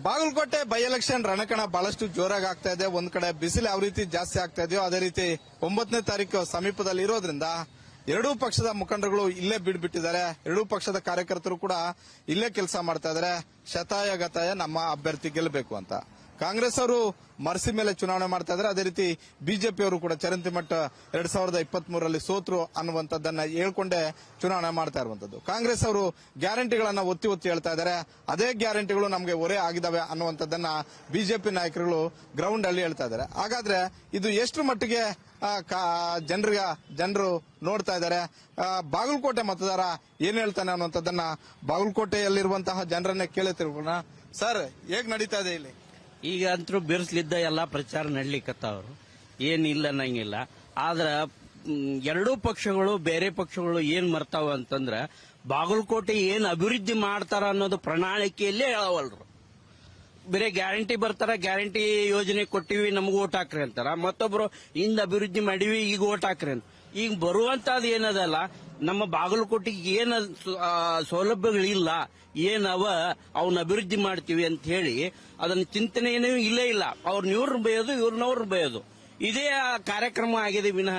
Bagalkot by election ರಣಕಣ ಬಹಳಷ್ಟು ಜೋರಾಗಿ ಆಗ್ತಾ ಇದೆ. ಒಂದ್ ಕಡೆ ಬಿಸಿಲು ಯಾವ ರೀತಿ ಜಾಸ್ತಿ ಆಗ್ತಾ ಇದೆಯೋ ಅದೇ ರೀತಿ 9ನೇ ತಾರೀಕು ಸಮೀಪದಲ್ಲಿ ಇರೋದ್ರಿಂದ ಎರಡೂ ಪಕ್ಷದ ಮುಖಂಡರುಗಳು ಇಲ್ಲೇ ಬಿಡ್ಬಿಟ್ಟಿದ್ದಾರೆ. ಎರಡೂ ಪಕ್ಷದ ಕಾರ್ಯಕರ್ತರು ಕೂಡ ಇಲ್ಲೇ ಕೆಲಸ ಮಾಡ್ತಾ ಇದ್ದಾರೆ. ಶತಾಯ ಗತಾಯ ನಮ್ಮ ಅಭ್ಯರ್ಥಿ ಗೆಲ್ಲಬೇಕು ಅಂತ. ಕಾಂಗ್ರೆಸ್ ಅವರು ಮರ್ಸಿ ಮೇಲೆ ಚುನಾವಣೆ ಮಾಡ್ತಾ ಇದ್ದಾರೆ. ಅದೇ ರೀತಿ ಬಿಜೆಪಿ ಅವರು ಕೂಡ ಚರಂತಿಮಠ 2023ರಲ್ಲಿ ಸೋತ್ರು ಅನ್ನುವಂಥದ್ದನ್ನ ಹೇಳ್ಕೊಂಡೇ ಚುನಾವಣೆ ಮಾಡ್ತಾ ಇರುವಂತದ್ದು. ಕಾಂಗ್ರೆಸ್ ಅವರು ಗ್ಯಾರಂಟಿಗಳನ್ನ ಒತ್ತಿ ಒತ್ತಿ ಹೇಳ್ತಾ ಇದ್ದಾರೆ. ಅದೇ ಗ್ಯಾರಂಟಿಗಳು ನಮಗೆ ಹೊರೆ ಆಗಿದಾವೆ ಅನ್ನುವಂಥದ್ದನ್ನ ಬಿಜೆಪಿ ನಾಯಕರುಗಳು ಗ್ರೌಂಡ್ ಅಲ್ಲಿ ಹೇಳ್ತಾ ಇದ್ದಾರೆ. ಹಾಗಾದ್ರೆ ಇದು ಎಷ್ಟು ಮಟ್ಟಿಗೆ ಜನರು ನೋಡ್ತಾ ಇದ್ದಾರೆ, ಬಾಗಲಕೋಟೆ ಮತದಾರ ಏನ್ ಹೇಳ್ತಾನೆ ಅನ್ನುವಂಥದ್ದನ್ನ ಬಾಗಲಕೋಟೆಯಲ್ಲಿರುವಂತಹ ಜನರನ್ನೇ ಕೇಳಿ ತಿಳ್ಕೊಳ್ಳೋಣ. ಸರ್, ಹೇಗ್ ನಡೀತಾ ಇದೆ ಇಲ್ಲಿ? ಈಗ ಅಂತರೂ ಬಿರ್ಸ್ಲಿದ್ದ ಎಲ್ಲಾ ಪ್ರಚಾರ ನಡ್ಲಿಕ್ಕತ್ತವ್ರು, ಏನಿಲ್ಲ ನಂಗಿಲ್ಲ. ಆದ್ರ ಎರಡೂ ಪಕ್ಷಗಳು ಬೇರೆ ಪಕ್ಷಗಳು ಏನ್ ಮರ್ತಾವ ಅಂತಂದ್ರ ಬಾಗಲಕೋಟೆ ಏನ್ ಅಭಿವೃದ್ಧಿ ಮಾಡ್ತಾರ ಅನ್ನೋದು ಪ್ರಣಾಳಿಕೆಯಲ್ಲೇ ಹೇಳವಲ್ರು. ಬೇರೆ ಗ್ಯಾರಂಟಿ ಬರ್ತಾರ, ಗ್ಯಾರಂಟಿ ಯೋಜನೆ ಕೊಟ್ಟಿವಿ ನಮಗೂ ಓಟ್ ಹಾಕ್ರಿ ಅಂತಾರ. ಮತ್ತೊಬ್ರು ಇಂದ ಅಭಿವೃದ್ಧಿ ಮಾಡಿವಿ ಈಗ ಓಟ್ ಹಾಕ್ರಿ ಅಂತ. ಈಗ ಬರುವಂತದ್ ಏನದಲ್ಲ, ನಮ್ಮ ಬಾಗಲಕೋಟೆಗೆ ಏನ ಸೌಲಭ್ಯಗಳಿಲ್ಲ, ಏನವ ಅವನ್ನ ಅಭಿವೃದ್ಧಿ ಮಾಡ್ತೀವಿ ಅಂತ ಹೇಳಿ ಅದನ್ನ ಚಿಂತನೆ ಏನೂ ಇಲ್ಲೇ ಇಲ್ಲ. ಅವ್ರನ್ನ ಇವ್ರನ್ನ ಬೈಯೋದು, ಇವ್ರನ್ನವ್ರನ್ನ ಬೈಯೋದು, ಇದೇ ಕಾರ್ಯಕ್ರಮ ಆಗಿದೆ ವಿನಃ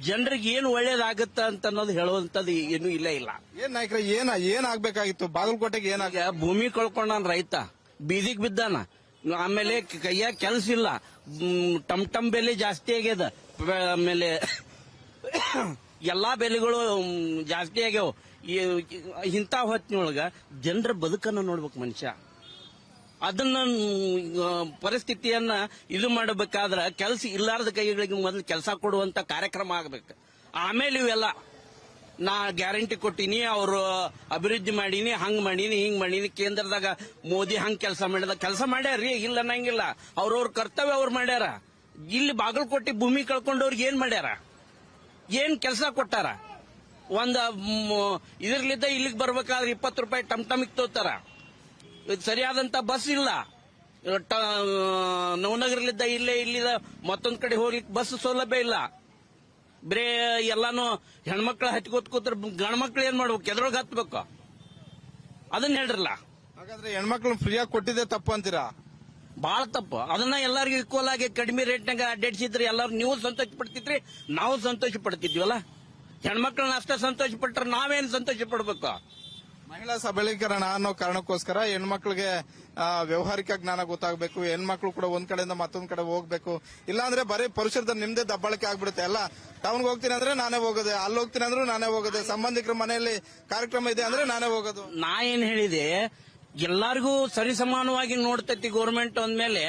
ಜನರಿಗೆ ಏನು ಒಳ್ಳೇದಾಗತ್ತ ಅಂತ ಅನ್ನೋದು ಹೇಳುವಂತದ್ದು ಏನೂ ಇಲ್ಲೇ ಇಲ್ಲ. ಏನ್ ನಾಯಕರ ಏನಾಗಬೇಕಾಗಿತ್ತು ಬಾಗಲಕೋಟೆಗೆ? ಭೂಮಿ ಕಳ್ಕೊಂಡಾನ ರೈತ, ಬೀದಿಗೆ ಬಿದ್ದಾನ. ಆಮೇಲೆ ಕೈಯಾಗ ಕೆಲಸ ಇಲ್ಲ, ಟಮ್ ಬೆಲೆ ಜಾಸ್ತಿ ಆಗ್ಯದ. ಆಮೇಲೆ ಎಲ್ಲಾ ಬೆಲೆಗಳು ಜಾಸ್ತಿ ಆಗ್ಯಾವ. ಇಂಥ ಹೊತ್ತಿನೊಳಗ ಜನರ ಬದುಕನ್ನು ನೋಡ್ಬೇಕು ಮನುಷ್ಯ. ಅದನ್ನ ಪರಿಸ್ಥಿತಿಯನ್ನ ಇದು ಮಾಡಬೇಕಾದ್ರ ಕೆಲಸ ಇಲ್ಲಾರದ ಕೈಗಳಿಗೆ ಮೊದಲು ಕೆಲಸ ಕೊಡುವಂತ ಕಾರ್ಯಕ್ರಮ ಆಗ್ಬೇಕು. ಆಮೇಲೆ ಇವೆಲ್ಲ ನಾ ಗ್ಯಾರಂಟಿ ಕೊಟ್ಟಿನಿ, ಅವರು ಅಭಿವೃದ್ಧಿ ಮಾಡೀನಿ, ಹಂಗ್ ಮಾಡೀನಿ, ಹಿಂಗ್ ಮಾಡೀನಿ, ಕೇಂದ್ರದಾಗ ಮೋದಿ ಹಂಗ್ ಕೆಲಸ ಮಾಡ್ಯಾರ್ರಿ, ಇಲ್ಲ ಅನ್ನಂಗಿಲ್ಲ. ಅವ್ರವ್ರ ಕರ್ತವ್ಯ ಅವ್ರು ಮಾಡ್ಯಾರ. ಇಲ್ಲಿ ಬಾಗಲಕೋಟೆ ಭೂಮಿ ಕಳ್ಕೊಂಡವ್ರಿಗೆ ಏನ್ ಮಾಡ್ಯಾರ, ಏನ್ ಕೆಲಸ ಕೊಟ್ಟಾರ? ಇದರ್ಲಿದ್ದ ಇಲ್ಲಿಗೆ ಬರ್ಬೇಕಾದ್ರೆ 20 ರೂಪಾಯಿ ಟಮ್ಟಮಿಗೆ ತೋತಾರ. ಸರಿಯಾದಂತ ಬಸ್ ಇಲ್ಲ. ನವನಗರಲಿದ್ದ ಇಲ್ಲಿದ ಮತ್ತೊಂದ್ ಕಡೆ ಹೋಗ್ಲಿಕ್ಕೆ ಬಸ್ ಸೌಲಭ್ಯ ಇಲ್ಲ. ಬರೇ ಎಲ್ಲಾನು ಹೆಣ್ಮಕ್ಳ ಹಚ್ಕೋತ್ ಕೂತ್ರ ಗಂಡ್ಮಕ್ಳು ಏನ್ ಮಾಡ್ಬೇಕು, ಎದ್ರೊಳಗೆ ಹತ್ಬೇಕು? ಅದನ್ನ ಹೇಳ್ರಲ್ಲ. ಹಾಗಾದ್ರೆ ಹೆಣ್ಮಕ್ಳು ಫ್ರೀಯಾಗಿ ಕೊಟ್ಟಿದ್ದೆ ತಪ್ಪು ಅಂತೀರಾ? ಬಹಳ ತಪ್ಪು. ಅದನ್ನ ಎಲ್ಲರಿಗೂ ಈಕ್ವಲ್ ಆಗಿ ಕಡಿಮೆ ರೇಟ್ನಾಗ ಅಡ್ಡಾಡಿಸಿದ್ರೆ ಎಲ್ಲರೂ ನೀವು ಸಂತೋಷ ಪಡ್ತಿದ್ರಿ, ನಾವು ಸಂತೋಷ ಪಡ್ತಿದ್ವಲ್ಲ. ಹೆಣ್ಮಕ್ಳನ್ನ ಅಷ್ಟೇ ಸಂತೋಷ ಪಟ್ರೆ ನಾವೇನ್ ಸಂತೋಷ ಪಡ್ಬೇಕು? ಮಹಿಳಾ ಸಬಲೀಕರಣ ಅನ್ನೋ ಕಾರಣಕ್ಕೋಸ್ಕರ ಹೆಣ್ಮಕ್ಳಿಗೆ ವ್ಯವಹಾರಿಕ ಜ್ಞಾನ ಗೊತ್ತಾಗಬೇಕು. ಹೆಣ್ಮಕ್ಳು ಕೂಡ ಒಂದ್ ಕಡೆಯಿಂದ ಮತ್ತೊಂದ್ ಕಡೆ ಹೋಗ್ಬೇಕು. ಇಲ್ಲಾಂದ್ರೆ ಬರೀ ಪುರುಷರದ ನಿಮ್ದೇ ದಬ್ಬಾಳಿಕೆ ಆಗ್ಬಿಡುತ್ತೆ. ಎಲ್ಲ ಟೌನ್ಗೆ ಹೋಗ್ತೀನಿ ಅಂದ್ರೆ ನಾನೇ ಹೋಗೋದೆ, ಅಲ್ಲಿ ಹೋಗ್ತೀನಿ ಅಂದ್ರೂ ನಾನೇ ಹೋಗೋದೆ, ಸಂಬಂಧಿಕರ ಮನೆಯಲ್ಲಿ ಕಾರ್ಯಕ್ರಮ ಇದೆ ಅಂದ್ರೆ ನಾನೇ ಹೋಗೋದು. ನಾ ಏನ್ ಹೇಳಿದೆ, ಎಲ್ಲಾರ್ಗೂ ಸರಿಸಮಾನವಾಗಿ ನೋಡ್ತೈತಿ ಗೌರ್ಮೆಂಟ್ ಅಂದ್ಮೇಲೆ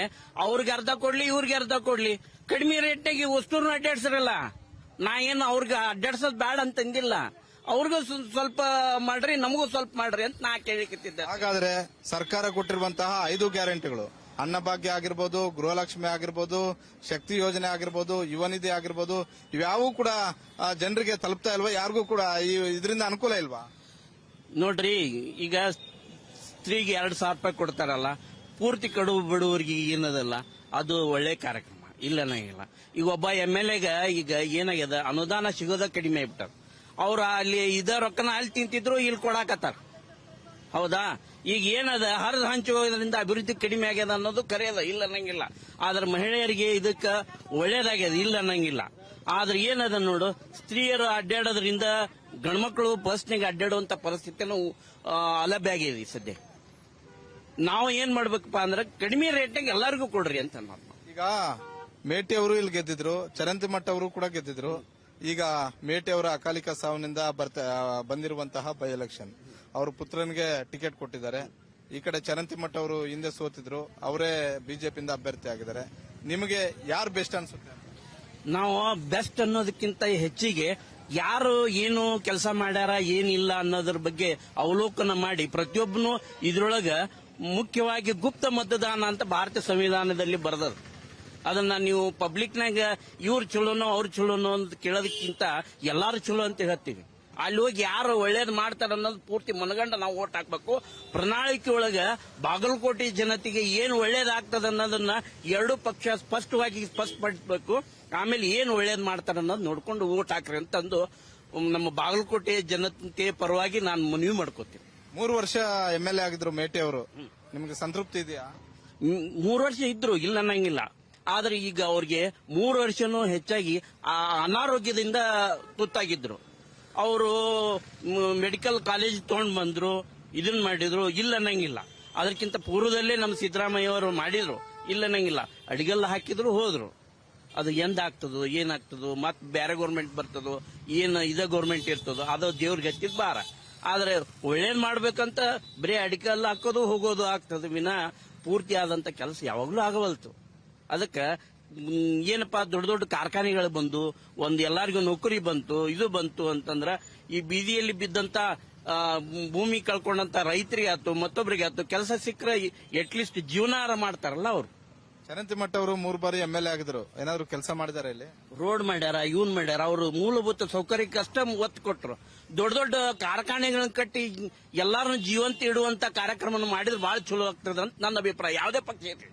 ಅವ್ರಿಗೆ ಅರ್ಧ ಕೊಡ್ಲಿ, ಇವ್ರಿಗೆ ಅರ್ಧ ಕೊಡ್ಲಿ. ಕಡಿಮೆ ರೇಟ್ನಾಗ ವಸ್ತುನ ಅಡ್ಡಾಡ್ಸಿರಲ್ಲ. ನಾ ಏನು ಅವ್ರಿಗೆ ಅಡ್ಡಾಡ್ಸೋದ್ ಬ್ಯಾಡ ಅಂತಂದಿಲ್ಲ. ಅವ್ರಿಗೂ ಸ್ವಲ್ಪ ಮಾಡ್ರಿ, ನಮಗೂ ಸ್ವಲ್ಪ ಮಾಡ್ರಿ ಅಂತ ನಾ ಕೇಳಿಕತ್ತಿದ್ದೆ. ಹಾಗಾದ್ರೆ ಸರ್ಕಾರ ಕೊಟ್ಟಿರುವಂತಹ 5 ಗ್ಯಾರಂಟಿಗಳು, ಅನ್ನಭಾಗ್ಯ ಆಗಿರ್ಬೋದು, ಗೃಹಲಕ್ಷ್ಮಿ ಆಗಿರ್ಬೋದು, ಶಕ್ತಿ ಯೋಜನೆ ಆಗಿರ್ಬೋದು, ಯುವ ನಿಧಿ ಆಗಿರ್ಬೋದು, ಇವ್ಯಾವೂ ಕೂಡ ಜನರಿಗೆ ತಲುಪ್ತಾ ಇಲ್ವಾ? ಯಾರಿಗೂ ಕೂಡ ಇದರಿಂದ ಅನುಕೂಲ ಇಲ್ವಾ? ನೋಡ್ರಿ, ಈಗ ಸ್ತ್ರೀಗೆ 2,000 ರೂಪಾಯಿ ಕೊಡ್ತಾರಲ್ಲ, ಪೂರ್ತಿ ಕಡು ಬಡವರಿಗೆ ಏನದಲ್ಲ, ಅದು ಒಳ್ಳೆ ಕಾರ್ಯಕ್ರಮ, ಇಲ್ಲ ನಂಗಿಲ್ಲ. ಈಗ ಒಬ್ಬ MLAಗ ಈಗ ಏನಾಗ್ಯದ, ಅನುದಾನ ಸಿಗೋದ ಕಡಿಮೆ ಆಗ್ಬಿಟ್ಟಾರ. ಅವ್ರ ಅಲ್ಲಿ ರೊಕ್ಕನ ಅಲ್ಲಿ ತಿಂತಿದ್ರು, ಇಲ್ಲಿ ಕೊಡಾಕತ್ತಾರ. ಹೌದಾ? ಈಗ ಏನದ, ಹರಿದು ಹಂಚುವುದರಿಂದ ಅಭಿವೃದ್ಧಿ ಕಡಿಮೆ ಆಗ್ಯದ ಅನ್ನೋದು ಕರೆಯದ, ಇಲ್ಲ ಅನ್ನಂಗಿಲ್ಲ. ಆದ್ರೆ ಮಹಿಳೆಯರಿಗೆ ಇದಕ್ಕ ಒಳ್ಳೇದಾಗ್ಯದ, ಇಲ್ಲ ಅನ್ನಂಗಿಲ್ಲ. ಆದ್ರೆ ಏನದ ನೋಡು, ಸ್ತ್ರೀಯರು ಅಡ್ಡಾಡೋದ್ರಿಂದ ಗಂಡ್ಮಕ್ಳು ಬಸ್ನಾಗ ಅಡ್ಡಾಡುವಂತ ಪರಿಸ್ಥಿತಿನೂ ಅಲಭ್ಯ ಆಗಿದೆ ಸದ್ಯ. ನಾವು ಏನ್ ಮಾಡ್ಬೇಕಪ್ಪ ಅಂದ್ರೆ ಕಡಿಮೆ ರೇಟ್ನಾಗ ಎಲ್ಲರಿಗೂ ಕೊಡ್ರಿ ಅಂತ ಅನ್ನೋದು. ಈಗ ಮೇಟಿ ಅವರು ಇಲ್ಲಿ ಗೆದ್ದಿದ್ರು, ಚರಂತಿಮಠ ಅವರು ಕೂಡ ಗೆದ್ದಿದ್ರು. ಈಗ ಮೇಟಿ ಅವರ ಅಕಾಲಿಕ ಸಾವಿನಿಂದ ಬಂದಿರುವಂತಹ ಬೈ ಎಲೆಕ್ಷನ್, ಅವ್ರ ಪುತ್ರನಿಗೆ ಟಿಕೆಟ್ ಕೊಟ್ಟಿದ್ದಾರೆ. ಈ ಕಡೆ ಚರಂತಿಮಠ ಅವರು ಹಿಂದೆ ಸೋತಿದ್ರು, ಅವರೇ ಬಿಜೆಪಿಯಿಂದ ಅಭ್ಯರ್ಥಿ ಆಗಿದ್ದಾರೆ. ನಿಮಗೆ ಯಾರು ಬೆಸ್ಟ್ ಅನ್ಸುತ್ತೆ? ನಾವು ಬೆಸ್ಟ್ ಅನ್ನೋದಕ್ಕಿಂತ ಹೆಚ್ಚಿಗೆ ಯಾರು ಏನು ಕೆಲಸ ಮಾಡ್ಯಾರ, ಏನಿಲ್ಲ ಅನ್ನೋದ್ರ ಬಗ್ಗೆ ಅವಲೋಕನ ಮಾಡಿ ಪ್ರತಿಯೊಬ್ಬನು ಇದ್ರೊಳಗ ಮುಖ್ಯವಾಗಿ ಗುಪ್ತ ಮತದಾನ ಅಂತ ಭಾರತೀಯ ಸಂವಿಧಾನದಲ್ಲಿ ಬರೆದದ. ಅದನ್ನ ನೀವು ಪಬ್ಲಿಕ್ನಾಗ ಇವ್ರು ಚಲೋನೋ ಅವ್ರು ಚಲೋನೋ ಅಂತ ಕೇಳೋದಕ್ಕಿಂತ ಎಲ್ಲಾರು ಚಲೋ ಅಂತ ಹೇಳ್ತೀವಿ. ಅಲ್ಲಿ ಹೋಗಿ ಯಾರು ಒಳ್ಳೇದು ಮಾಡ್ತಾರ ಅನ್ನೋದು ಪೂರ್ತಿ ಮನಗಂಡ ನಾವು ಓಟ್ ಹಾಕ್ಬೇಕು. ಪ್ರಣಾಳಿಕೆ ಒಳಗ ಬಾಗಲಕೋಟೆ ಜನತೆಗೆ ಏನು ಒಳ್ಳೇದಾಗ್ತದ ಅನ್ನೋದನ್ನ ಎರಡೂ ಪಕ್ಷ ಸ್ಪಷ್ಟವಾಗಿ ಸ್ಪಷ್ಟಪಡಿಸಬೇಕು. ಆಮೇಲೆ ಏನು ಒಳ್ಳೇದು ಮಾಡ್ತಾರ ಅನ್ನೋದು ನೋಡ್ಕೊಂಡು ಓಟ್ ಹಾಕ್ರಿ ಅಂತಂದು ನಮ್ಮ ಬಾಗಲಕೋಟೆ ಜನತೆ ಪರವಾಗಿ ನಾನು ಮನವಿ ಮಾಡ್ಕೋತೀನಿ. 3 ವರ್ಷ MLA ಆಗಿದ್ರು ಮೇಟಿ ಅವರು, ನಿಮ್ಗೆ ಸಂತೃಪ್ತಿ ಇದೆಯಾ? 3 ವರ್ಷ ಇದ್ರು ಇಲ್ಲ ಅನ್ನಂಗಿಲ್ಲ. ಆದ್ರೆ ಈಗ ಅವ್ರಿಗೆ 3 ವರ್ಷನೂ ಹೆಚ್ಚಾಗಿ ಆ ಅನಾರೋಗ್ಯದಿಂದ ತುತ್ತಾಗಿದ್ರು. ಅವರು ಮೆಡಿಕಲ್ ಕಾಲೇಜ್ ತಗೊಂಡ್ ಬಂದ್ರು, ಇದನ್ನ ಮಾಡಿದ್ರು, ಇಲ್ಲ ಅನ್ನಂಗಿಲ್ಲ. ಅದಕ್ಕಿಂತ ಪೂರ್ವದಲ್ಲೇ ನಮ್ಮ ಸಿದ್ದರಾಮಯ್ಯ ಅವರು ಮಾಡಿದ್ರು, ಇಲ್ಲ ಅನ್ನಂಗಿಲ್ಲ. ಅಡಿಗೆಲ್ಲ ಹಾಕಿದ್ರು, ಹೋದ್ರು. ಅದು ಎಂದಾಗ್ತದೋ ಏನಾಗ್ತದೋ, ಮತ್ ಬೇರೆ ಗೌರ್ಮೆಂಟ್ ಬರ್ತದೋ, ಏನ್ ಇದ ಗೌರ್ಮೆಂಟ್ ಇರ್ತದೋ, ಅದು ದೇವ್ರಿಗೆ ಹಚ್ಚಿದ ಭಾರ. ಆದ್ರೆ ಒಳ್ಳೇದ್ ಮಾಡ್ಬೇಕಂತ ಬರೀ ಅಡಿಕೆಲ್ಲ ಹಾಕೋದು ಹೋಗೋದು ಆಗ್ತದೆ ವಿನ ಪೂರ್ತಿ ಆದಂತ ಕೆಲಸ ಯಾವಾಗ್ಲೂ ಆಗವಲ್ತು. ಅದಕ್ಕೆ ಏನಪ್ಪಾ ದೊಡ್ಡ ದೊಡ್ಡ ಕಾರ್ಖಾನೆಗಳು ಬಂದು ಎಲ್ಲರಿಗೂ ನೌಕರಿ ಬಂತು, ಇದು ಬಂತು ಅಂತಂದ್ರ ಈ ಬೀದಿಯಲ್ಲಿ ಬಿದ್ದಂತ ಭೂಮಿ ಕಳ್ಕೊಂಡಂತ ರೈತರಿಗೆ ಆಯ್ತು, ಮತ್ತೊಬ್ಬರಿಗೆ ಆಯ್ತು, ಕೆಲಸ ಸಿಕ್ಕರೆ ಅಟ್ಲೀಸ್ಟ್ ಜೀವನಾರ ಮಾಡ್ತಾರಲ್ಲ ಅವರು. ಚರಂತಿಮಠ ಅವರು 3 ಬಾರಿ MLA ಆಗಿದ್ರು, ಏನಾದ್ರು ಕೆಲಸ ಮಾಡಿದಾರೆ ಇಲ್ಲಿ? ರೋಡ್ ಮಾಡ್ಯಾರ, ಇವನ್ ಮಾಡ್ಯಾರ. ಅವರು ಮೂಲಭೂತ ಸೌಕರ್ಯಕ್ಕೆ ಅಷ್ಟೇ ಒತ್ತು ಕೊಟ್ರು. ದೊಡ್ಡ ದೊಡ್ಡ ಕಾರ್ಖಾನೆಗಳನ್ನ ಕಟ್ಟಿ ಎಲ್ಲಾರನ್ನು ಜೀವಂತ ಇಡುವಂತ ಕಾರ್ಯಕ್ರಮ ಮಾಡಿದ್ರೆ ಬಹಳ ಚಲೋ ಆಗ್ತದೆ ಅಂತ ನನ್ನ ಅಭಿಪ್ರಾಯ. ಯಾವುದೇ ಪಕ್ಷ ಇರಲಿ,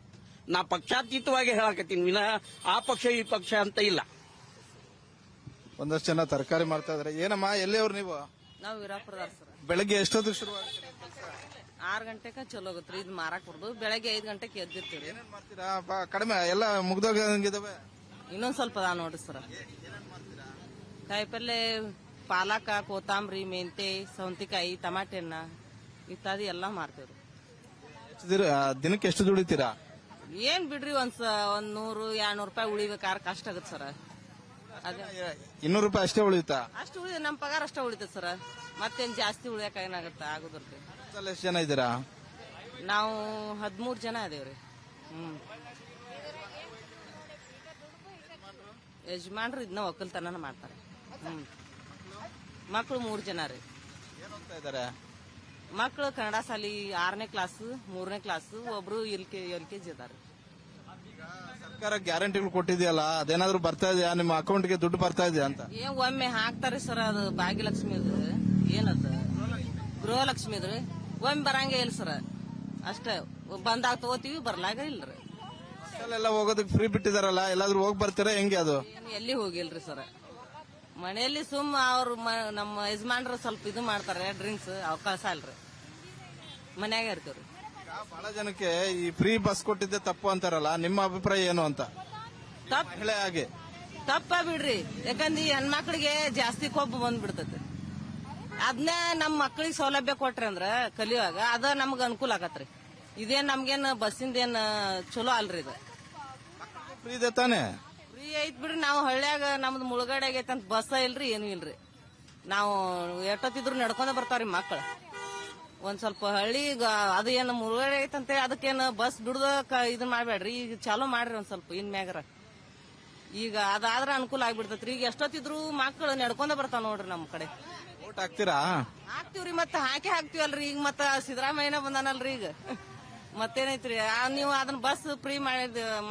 ನಾ ಪಕ್ಷಾತೀತವಾಗಿ ಹೇಳಕತ್ತೀನಿ ವಿನ ಆ ಪಕ್ಷ ಈ ಪಕ್ಷ ಅಂತ ಇಲ್ಲ. ಒಂದಷ್ಟು ಜನ ತರಕಾರಿ ಮಾಡ್ತಾ ಇದಾರೆ. ಏನಮ್ಮ, ಎಲ್ಲಿಯವ್ರು ನೀವು? ನಾವು ವೀರಾಪುರದಾರ ಸರ್. ಬೆಳಗ್ಗೆ ಎಷ್ಟೊತ್ತಿಗೆ ಶುರು ಆಗುತ್ತೆ? 6 ಗಂಟೆಗೆ ಚಲೋ ಹೋಗುತ್ತೆ ಇದು ಮಾರಾಕ್ ಹೊಡ್ದು. ಬೆಳಗ್ಗೆ 5 ಗಂಟೆಗೆ ಎದ್ದಿರ್ತೀವಿ. ಏನೇನ್ ಮಾಡ್ತೀರಾ? ಕಡಿಮೆ ಎಲ್ಲ ಮುಗ್ದೋಗಿದಾವೆ. ಇನ್ನೊಂದ್ ಸ್ವಲ್ಪ ಅದ ನೋಡ್ರಿ ಸರ್. ಕಾಯಿಪಲ್ಲೆ, ಪಾಲಕ, ಕೊತ್ತಂಬರಿ, ಮೆಂತೆ, ಸೌಂತಿಕಾಯಿ, ಟಮಾಟೆ ಹಣ್ಣ ಇತ್ಯಾದಿ ಎಲ್ಲಾ ಮಾರ್ತೀವ್ರಿ. ದಿನಕ್ಕೆ ಎಷ್ಟು ದುಡಿತೀರಾ? ಏನ್ ಬಿಡ್ರಿ, ಒಂದ್ 100-200 ರೂಪಾಯಿ ಉಳಿಬೇಕಾದ್ರೆ ಕಷ್ಟ ಆಗತ್ತೆ ಸರ್. ಅದೇ 200 ರೂಪಾಯಿ ಅಷ್ಟೇ ಉಳಿಯುತ್ತಾ? ಅಷ್ಟು ಉಳಿದ ನಮ್ ಪಗಾರ ಅಷ್ಟ ಉಳಿತದ ಸರ್. ಮತ್ತೇನ್ ಜಾಸ್ತಿ ಉಳಿಯಾಕ ಏನಾಗತ್ತ ಆಗುದಿಲ್ರಿ. ಎಷ್ಟು ಜನ ಇದ್ದೀರಾ? ನಾವು 13 ಜನ ಅದೇವ್ರಿ. ಯಜಮಾನ್ರು ಇದನ್ನ ಒಕ್ಕಲ್ತನ ಮಾಡ್ತಾರೆ. ಮಕ್ಕಳು 3 ಜನ ರೀ. ಏನ್ ಓದ್ತಾ ಇದಾರೆ? ಮಕ್ಕಳು ಕನ್ನಡ ಶಾಲಿ 6ನೇ ಕ್ಲಾಸ್, 3ನೇ ಕ್ಲಾಸ್, ಒಬ್ರು LKG ಇದಾರೆ. ಸರ್ಕಾರ ಗ್ಯಾರಂಟಿಗಳು ಕೊಟ್ಟಿದೆಯಲ್ಲ, ಅದೇನಾದ್ರೂ ಬರ್ತಾ ಇದೆಯಾ ನಿಮ್ಮ ಅಕೌಂಟ್ಗೆ? ದುಡ್ಡು ಬರ್ತಾ ಇದೆಯಾ ಅಂತ? ಒಮ್ಮೆ ಹಾಕ್ತಾರೆ ಸರ್. ಅದು ಭಾಗ್ಯಲಕ್ಷ್ಮಿದು ಏನದ ಗೃಹಲಕ್ಷ್ಮಿದು ಒಮ್ಮೆ ಬರಂಗೇ ಇಲ್ಲ ಸರ್. ಅಷ್ಟೇ ಬಂದಾಗ ತಗೋತೀವಿ, ಬರ್ಲಾಗ ಇಲ್ರಿ. ಎಲ್ಲ ಹೋಗೋದಕ್ಕೆ ಫ್ರೀ ಬಿಟ್ಟಿದಾರಲ್ಲ, ಎಲ್ಲಾದ್ರೂ ಹೋಗಿ ಬರ್ತೀರಾ ಹೆಂಗೆ? ಅದು ಎಲ್ಲಿ ಹೋಗಿಲ್ರಿ ಸರ್. ಮನೆಯಲ್ಲಿ ಸುಮ್ಮ ಅವ್ರು ನಮ್ಮ ಯಜಮಾನ್ರು ಸ್ವಲ್ಪ ಇದು ಮಾಡ್ತಾರೆ, ಡ್ರಿಂಕ್ಸ್ ಅವ್ ಕಳ್ಸಲ್ರಿ. ಮನ್ಯಾಗ ಇರ್ತೀವ್ರಿ. ಬಹಳ ಜನಕ್ಕೆ ಈ ಫ್ರೀ ಬಸ್ ಕೊಟ್ಟಿದ್ದೆ ತಪ್ಪು ಅಂತಾರಲ್ಲ, ನಿಮ್ಮ ಅಭಿಪ್ರಾಯ ಏನು ಅಂತ? ಮಹಿಳೆ ಹಾಗೆ ತಪ್ಪ ಬಿಡ್ರಿ. ಯಾಕಂದ್ರೆ ಈ ಹೆಣ್ಮಕ್ಳಿಗೆ ಜಾಸ್ತಿ ಕೊಬ್ಬು ಬಂದ್ಬಿಡ್ತೈತಿ. ಅದನ್ನೇ ನಮ್ಮ ಮಕ್ಳಿಗೆ ಸೌಲಭ್ಯ ಕೊಟ್ರಿ ಅಂದ್ರ ಕಲಿಯುವಾಗ ಅದ ನಮ್ಗ ಅನುಕೂಲ ಆಗತ್ರಿ. ಇದೇನ್ ನಮ್ಗೇನ್ ಬಸ್ಸಿಂದ ಏನ್ ಚಲೋ ಅಲ್ರಿ. ಇದು ಫ್ರೀ ಇದೆ ತಾನೆ? ಫ್ರೀ ಐತ್ ಬಿಡ್ರಿ. ನಾವು ಹಳ್ಳ್ಯಾಗ ನಮ್ದು ಮುಳುಗಡೆ ಆಗೈತೆ ಅಂತ ಬಸ್ ಇಲ್ರಿ, ಏನು ಇಲ್ರಿ. ನಾವು ಎಷ್ಟೊತ್ತಿದ್ರು ನಡ್ಕೊಂಡ ಬರ್ತಾವ್ರಿ ಮಕ್ಳು. ಒಂದ್ ಸ್ವಲ್ಪ ಹಳ್ಳಿ ಅದು ಏನ್ ಮುಳುಗಡೆ ಐತಂತೆ ಅದಕ್ಕೇನು ಬಸ್ ಬಿಡುದ ಇದನ್ ಮಾಡ್ಬೇಡ್ರಿ. ಈಗ ಚಾಲೂ ಮಾಡ್ರಿ ಒಂದ್ ಸ್ವಲ್ಪ ಇನ್ಮ್ಯಾಗರ. ಈಗ ಅದಾದ್ರ ಅನುಕೂಲ ಆಗ್ಬಿಡ್ತೈತ್ರಿ. ಈಗ ಎಷ್ಟೊತ್ತಿದ್ರು ಮಕ್ಳು ನಡ್ಕೊಂಡ ಬರ್ತಾವ ನೋಡ್ರಿ ನಮ್ಮ ಕಡೆ. ಓಟ್ ಹಾಕ್ತೀರಾ? ಹಾಕ್ತಿವ್ರಿ, ಮತ್ತ ಹಾಕ್ತಿವಲ್ರಿ. ಈಗ ಮತ್ತ ಸಿದ್ದರಾಮಯ್ಯನ ಬಂದಾನಲ್ರಿ ಈಗ. ಮತ್ತೇನೈತ್ರಿ, ನೀವು ಅದನ್ನ ಬಸ್ ಫ್ರೀ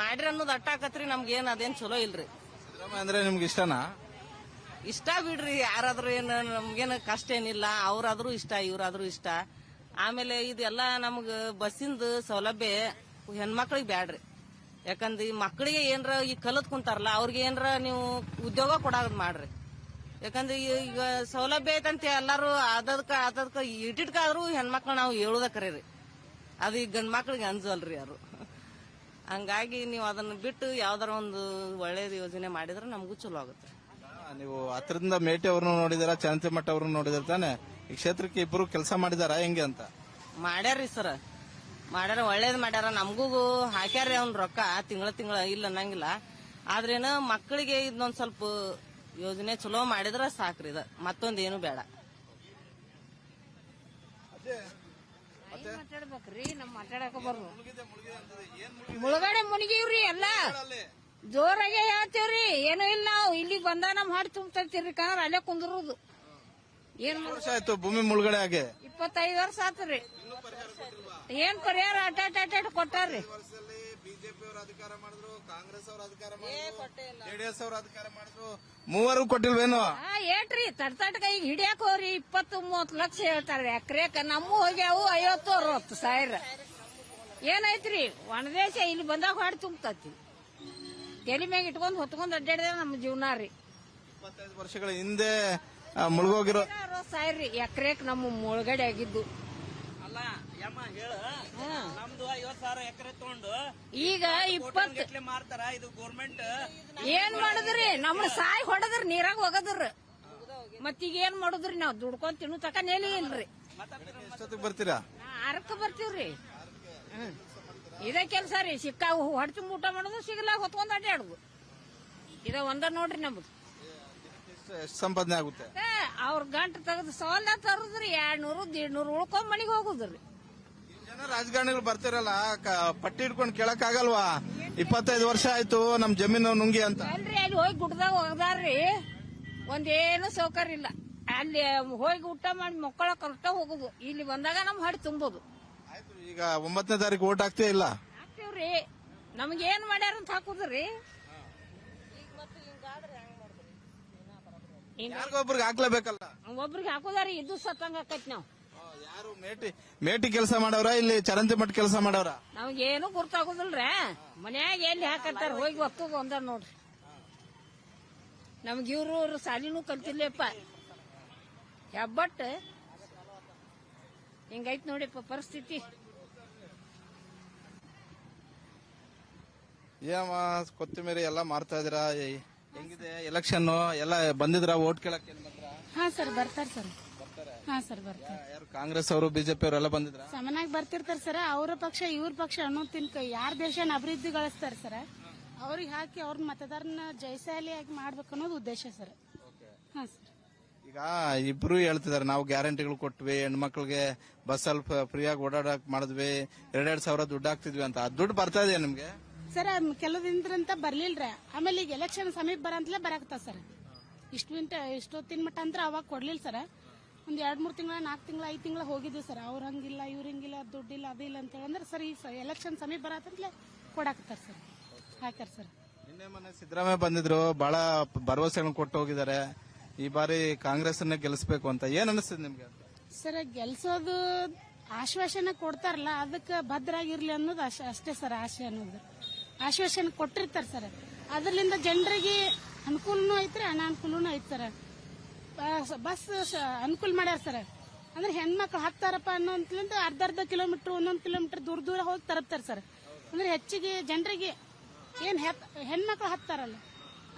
ಮಾಡ್ರಿ ಅನ್ನೋದು ಅಟ್ಟಾಕತ್ರಿ. ನಮ್ಗೇನ್ ಅದೇನ್ ಚಲೋ ಇಲ್ರಿ. ಸಿದ್ದರಾಮಯ್ಯ ಅಂದ್ರೆ ನಿಮ್ಗೆ ಇಷ್ಟನಾ? ಇಷ್ಟ ಬಿಡ್ರಿ. ಯಾರಾದ್ರೂ ಏನ್ ನಮ್ಗೇನ ಕಷ್ಟ ಏನಿಲ್ಲ. ಅವ್ರಾದ್ರೂ ಇಷ್ಟ, ಇವ್ರಾದ್ರೂ ಇಷ್ಟ. ಆಮೇಲೆ ಇದೆಲ್ಲ ನಮ್ಗ ಬಸ್ಸಿಂದ ಸೌಲಭ್ಯ ಹೆಣ್ಮಕ್ಳಿಗೆ ಬ್ಯಾಡ್ರಿ. ಯಾಕಂದ್ರೆ ಈ ಮಕ್ಕಳಿಗೆ ಏನ್ರ ಈಗ ಕಲತ್ ಕುಂತಾರಲ್ಲ, ಅವ್ರಿಗೆ ಏನ್ರ ನೀವು ಉದ್ಯೋಗ ಕೊಡೋದ್ ಮಾಡ್ರಿ. ಯಾಕಂದ್ರೆ ಈಗ ಸೌಲಭ್ಯ ಐತಂತ ಎಲ್ಲಾರು ಅದಕ್ಕ ಇಟ್ಟಿಟ್ಕಾದ್ರೂ ಹೆಣ್ಮಕ್ಳು ನಾವು ಹೇಳುದ ಕರೀರಿ. ಅದು ಈಗ ಗಂಡ್ ಮಕ್ಳಿಗೆ ಅಂಜಲ್ರಿ ಯಾರು. ಹಂಗಾಗಿ ನೀವು ಅದನ್ನ ಬಿಟ್ಟು ಯಾವ್ದಾರ ಒಂದು ಒಳ್ಳೇದು ಯೋಜನೆ ಮಾಡಿದ್ರೆ ನಮಗೂ ಚಲೋ ಆಗುತ್ತೆ. ನೀವು ಹತ್ರದಿಂದ ಮೇಟಿ ಅವ್ರನ್ನು ನೋಡಿದಾರ, ಚರಂತಿಮಠ ಅವ್ರನ್ನ ನೋಡಿದಾರ ತಾನೆ? ಈ ಕ್ಷೇತ್ರಕ್ಕೆ ಇಬ್ಬರು ಕೆಲಸ ಮಾಡಿದಾರ ಹೆಂಗೆ ಅಂತ? ಮಾಡ್ಯಾರ್ರಿ ಸರ್, ಮಾಡ್ಯಾರ, ಒಳ್ಳೇದ್ ಮಾಡ್ಯಾರ. ನಮಗೂ ಹಾಕ್ಯಾರ್ರಿ ಅವ್ನ ರೊಕ್ಕ ತಿಂಗಳ ಇಲ್ಲ ಅನ್ನಂಗಿಲ್ಲ. ಆದ್ರೇನು ಮಕ್ಕಳಿಗೆ ಇದೊಂದ್ ಸ್ವಲ್ಪ ಯೋಜನೆ ಚಲೋ ಮಾಡಿದ್ರ ಸಾಕ್ರಿ. ಇದ ಮತ್ತೊಂದೇನು ಬೇಡ. ಮಾತಾಡ್ಬೇಕ್ರಿ, ನಮ್ ಮಾತಾಡಕ ಬರ್ರು. ಮುಳುಗಡೆ ಮುನಿಗಿವ್ರಿ ಎಲ್ಲ ಜೋರಾಗೆ ಹೇಳ್ತೇವ್ರಿ. ಏನು ಇಲ್ಲ, ನಾವು ಇಲ್ಲಿಗೆ ಬಂದ ನಮ್ ಹಾಡು ತುಂಬ್ತಿರ್ರಿ. ಕಾರ್ ಅಲ್ಲೇ ಕುಂದ್ರುದು. ಏನ್ ವರ್ಷ ಆಯ್ತು ಭೂಮಿ ಮುಳುಗಡೆ ಆಗಿ? 25 ವರ್ಷ ಆತ್ರಿ. ಏನ್ ಪರಿಹಾರ ಅಟ್ಟಾಟ ಕೊಟ್ಟಾರ್ರಿ. ಬಿಜೆಪಿ ಅವರು ಅಧಿಕಾರ ಮಾಡಿದ್ರು, ಕಾಂಗ್ರೆಸ್ ಅವರು ಅಧಿಕಾರ ಮಾಡಿದ್ರು, ಜೆಡಿಎಸ್ ಅವರು ಅಧಿಕಾರ ಮಾಡಿದ್ರು, ಮೂವರು ಕೊಟ್ಟಿಲ್ವೇನು? ಏಟ್ರಿ ತಡ್ತಟ್ಕ ಈಗ ಹಿಡಿಯಾಕ ಹೋಗ್ರಿ 20-30 ಲಕ್ಷ ಹೇಳ್ತಾರ್ರಿ ಎಕ್ರೇಕ. ನಮ್ಮ ಹೋಗ್ಯಾವು 50-60 ಸಾವಿರ. ಏನೈತ್ರಿ ಒಣದೇಶ ಇಲ್ಲಿ ಬಂದಾಗ ಹಾಡು ತುಂಬತತಿ. ತಲೆ ಮ್ಯಾಗ ಇಟ್ಕೊಂಡ್ ಹೊತ್ಕೊಂಡ್ ಅಡ್ಡಾಡಿದ್ರೆ ನಮ್ಮ ಜೀವನ ರೀ. 25 ವರ್ಷಗಳ ಹಿಂದೆ ಮುಳುಗೋಗಿರೋ 60 ಸಾವಿರ ರೀ ಎಕ್ರೇಕ್ ನಮ್ಮ ಮುಳುಗಡೆ ಆಗಿದ್ದು. ಅಲ್ಲ ಯಮ್ಮ ಹೇಳ ನಮ್ದು 50,000 ಎಕರೆ ತಗೊಂಡು ಈಗ 20 ಗಟ್ಲೆ ಮಾರ್ತಾರ. ಇದು ಗೋರ್ಮೆಂಟ್ ಏನ್ ಮಾಡುದ್ರಿ ನಮ್ನ ಸಾಯ್ ಹೊಡದ್ರಿ ನೀರಾಗ ಹೋಗದ್ರಿ ಮತ್ತೀಗ ಏನ್ ಮಾಡುದ್ರಿ ನಾವ್ ದುಡ್ಕೊಂಡ್ ತಿನ್ನು ತಕ ನೆಲೆ ಇಲ್ರಿ. ಎಷ್ಟೊತ್ತಿಗೆ ಬರ್ತೀರಾ? ಅರಕ ಬರ್ತೀವ್ರಿ. ಇದೇ ಕೆಲ್ಸ ರೀ. ಸಿಕ್ಕಾಗ ಹೊಡ್ತಿ ಊಟ ಮಾಡೋದು, ಸಿಗಲಾಗ ಹೊತ್ಕೊಂಡ್ ಅಡ್ಡಾಡುದು. ಇದ ಒಂದ ನೋಡ್ರಿ ನಮ್ದು. ಎಷ್ಟು ಸಂಪಾದನೆ ಆಗುತ್ತೆ? ಅವ್ರ ಗಂಟು ತೆಗೆದು ಸವಲ್ದ ತರುದ್ರಿ 200 150 ಉಳ್ಕೊಂಡ್ ಮನಿಗ್ ಹೋಗುದ್ರಿ. ಜನ ರಾಜಕಾರಣಿಗಳು ಬರ್ತಿರಲ್ಲ, ಪಟ್ಟಿ ಇಟ್ಕೊಂಡು ಕೇಳಕ್ ಆಗಲ್ವಾ? 25 ವರ್ಷ ಆಯ್ತು ನಮ್ ಜಮೀನು ನುಂಗಿ ಅಂತ. ಅಲ್ರಿ ಅಲ್ಲಿ ಹೋಗಿ ಗುಡ್ದಾಗ ಹೋಗದಾರ್ರಿ, ಒಂದೇನು ಸೌಕರ್ಯ ಇಲ್ಲ. ಅಲ್ಲಿ ಹೋಗಿ ಊಟ ಮಾಡಿ ಮಕ್ಕಳ ಕರೆಕ್ಟ ಹೋಗುದು. ಇಲ್ಲಿ ಬಂದಾಗ ನಮ್ ಹಡಿ ತುಂಬೋದು. ಆಯ್ತು, ಈಗ 9ನೇ ತಾರೀಕು ಓಟ್ ಹಾಕ್ತೇ ಇಲ್ಲ? ಹಾಕ್ತಿವ್ರಿ. ನಮ್ಗೆ ಏನ್ ಮಾಡ್ಯಾರ ಅಂತ ಹಾಕುದ್ರಿ. ಯಾರಿಗೊಬ್ರಿಗೆ ಹಾಕ್ಲೇಬೇಕಲ್ಲ? ಒಬ್ರಿಗೆ ಹಾಕುದಾರಿ, ಇದು ಸತ್ತಂಗ ಆಕೈತಿ. ನಾವ್ ಯಾರು ಮೇಟಿ ಕೆಲಸ ಮಾಡವ್ರ, ಇಲ್ಲಿ ಚರಂತಿ ಮಠ ಕೆಲಸ ಮಾಡವ್ರ? ನಮ್ಗೇನು ಗುರ್ತಾಗುದಿಲ್ರ. ಮನ್ಯಾಗ ಎಲ್ಲಿ ಹಾಕತ್ತಾರ ಹೋಗಿ ಒತ್ತದ ಒಂದ ನೋಡ್ರಿ. ನಮ್ಗ ಇವ್ರು ಸಾಲಿನೂ ಕಲ್ತಿಲ್ಲಪ್ಪ. ಹೆಬ್ಬಟ್ ಹಿಂಗೈತ್ ನೋಡಿಪ್ಪ ಪರಿಸ್ಥಿತಿ. ಏಮ ಕೊತ್ತಿಮೀರಿ ಎಲ್ಲ ಮಾರ್ತಾ ಇದೀರಾ? ಹೆಂಗಿದೆ ಎಲೆಕ್ಷನ್? ಎಲ್ಲ ಬಂದಿದ್ರ ಓಟ್ ಕೇಳಕ್ಕೆ? ಹಾ ಸರ್ ಬರ್ತಾರ ಸರ್. ಹಾ ಸರ್ ಬರ್ತಾರ. ಯಾರು ಕಾಂಗ್ರೆಸ್ ಅವರು ಬಿಜೆಪಿ ಅವರೆಲ್ಲ ಬಂದಿದ್ರ? ಸಮನಾಗಿ ಬರ್ತಿರ್ತಾರ ಸರ್. ಅವ್ರ ಪಕ್ಷ ಇವ್ರ ಪಕ್ಷ ಅನ್ನೋ ತಿನ್ಕ ಯಾರ ದೇಶನ ಅಭಿವೃದ್ಧಿಗೊಳಿಸ್ತಾರ ಸರ್, ಅವ್ರಿಗೆ ಹಾಕಿ ಅವ್ರ ಮತದಾರನ ಜಯಶಾಲಿಯಾಗಿ ಮಾಡ್ಬೇಕು ಅನ್ನೋದು ಉದ್ದೇಶ ಸರ್. ಹಾ ಸರ್. ಈಗ ಇಬ್ರು ಹೇಳ್ತಿದಾರೆ, ನಾವು ಗ್ಯಾರಂಟಿಗಳು ಕೊಟ್ವಿ, ಹೆಣ್ಮಕ್ಳಿಗೆ ಬಸ್ ಸ್ವಲ್ಪ ಫ್ರೀಯಾಗಿ ಓಡಾಡಕ್ ಮಾಡಿದ್ವಿ, 2,2 ಸಾವಿರ ದುಡ್ಡು ಹಾಕ್ತಿದ್ವಿ ಅಂತ. ಆ ದುಡ್ಡು ಬರ್ತಾ ಇದೆಯಾ ನಿಮ್ಗೆ? ಸರ್ ಕೆಲವು ದಿನದಂತ ಬರ್ಲಿಲ್ರ. ಆಮೇಲೆ ಈಗ ಎಲೆಕ್ಷನ್ ಸಮೀಪ ಬರಂತಲೇ ಬರಾಕತ್ತ ಸರ್. ಇಷ್ಟೊತ್ತಿನ ಮಟ್ಟ ಅಂತ ಅವಾಗ ಕೊಡ್ಲಿಲ್ಲ ಸರ್. ಒಂದ್ 2-3 ತಿಂಗಳ 4 ತಿಂಗಳ 5 ತಿಂಗಳ ಹೋಗಿದ್ವಿ ಸರ್. ಅವ್ರ ಹಂಗಿಲ್ಲ ಇವ್ರ ಹಿಂಗಿಲ್ಲ, ದುಡ್ಡಿಲ್ಲ ಅದಿಲ್ಲ ಅಂತ ಹೇಳಂದ್ರೆ ಸರ್ ಈ ಎಲೆಕ್ಷನ್ ಸಮೀಪ ಬರತ್ತಂತಲೇ ಕೊಡಾಕತ್ತಾರ ಸರ್, ಹಾಕ್ಯಾರ ಸರ್. ನಿನ್ನೆ ಮೊನ್ನೆ ಸಿದ್ದರಾಮಯ್ಯ ಬಂದಿದ್ರು, ಬಹಳ ಭರವಸೆಗಳನ್ನು ಕೊಟ್ಟು ಹೋಗಿದ್ದಾರೆ. ಈ ಬಾರಿ ಕಾಂಗ್ರೆಸ್ ಅನ್ನೇ ಗೆಲ್ಲಿಸಬೇಕು ಅಂತ ಏನ್ ಅನಿಸ್ತದೆ ನಿಮ್ಗೆ? ಸರ್ ಗೆಲ್ಸೋದು ಆಶ್ವಾಸನೆ ಕೊಡ್ತಾರಲ್ಲ, ಅದಕ್ಕೆ ಭದ್ರಾಗಿರ್ಲಿ ಅನ್ನೋದು ಅಷ್ಟೇ ಸರ್. ಆಶೆ ಅನ್ನೋದು ಆಶ್ವಾಸನೆ ಕೊಟ್ಟಿರ್ತಾರೆ ಸರ್. ಅದರಿಂದ ಜನರಿಗೆ ಅನುಕೂಲನೂ ಐತ್ರಿ, ಅನಾನುಕೂಲನೂ ಐತ್ ಸರ್. ಬಸ್ ಅನುಕೂಲ ಮಾಡ್ಯಾರ ಸರ್. ಅಂದ್ರೆ ಹೆಣ್ಮಕ್ಳು ಹತ್ತಾರಪ್ಪ ಅನ್ನೋಂತ ಅರ್ಧ ಕಿಲೋಮೀಟರ್ 1 ಕಿಲೋಮೀಟರ್ ದೂರ ಹೋಗಿ ತರಪ್ತಾರೆ ಸರ್. ಅಂದ್ರೆ ಹೆಚ್ಚಿಗೆ ಜನರಿಗೆ ಏನ್ ಹೆಣ್ಮಕ್ಳು ಹತ್ತಾರಲ್ಲ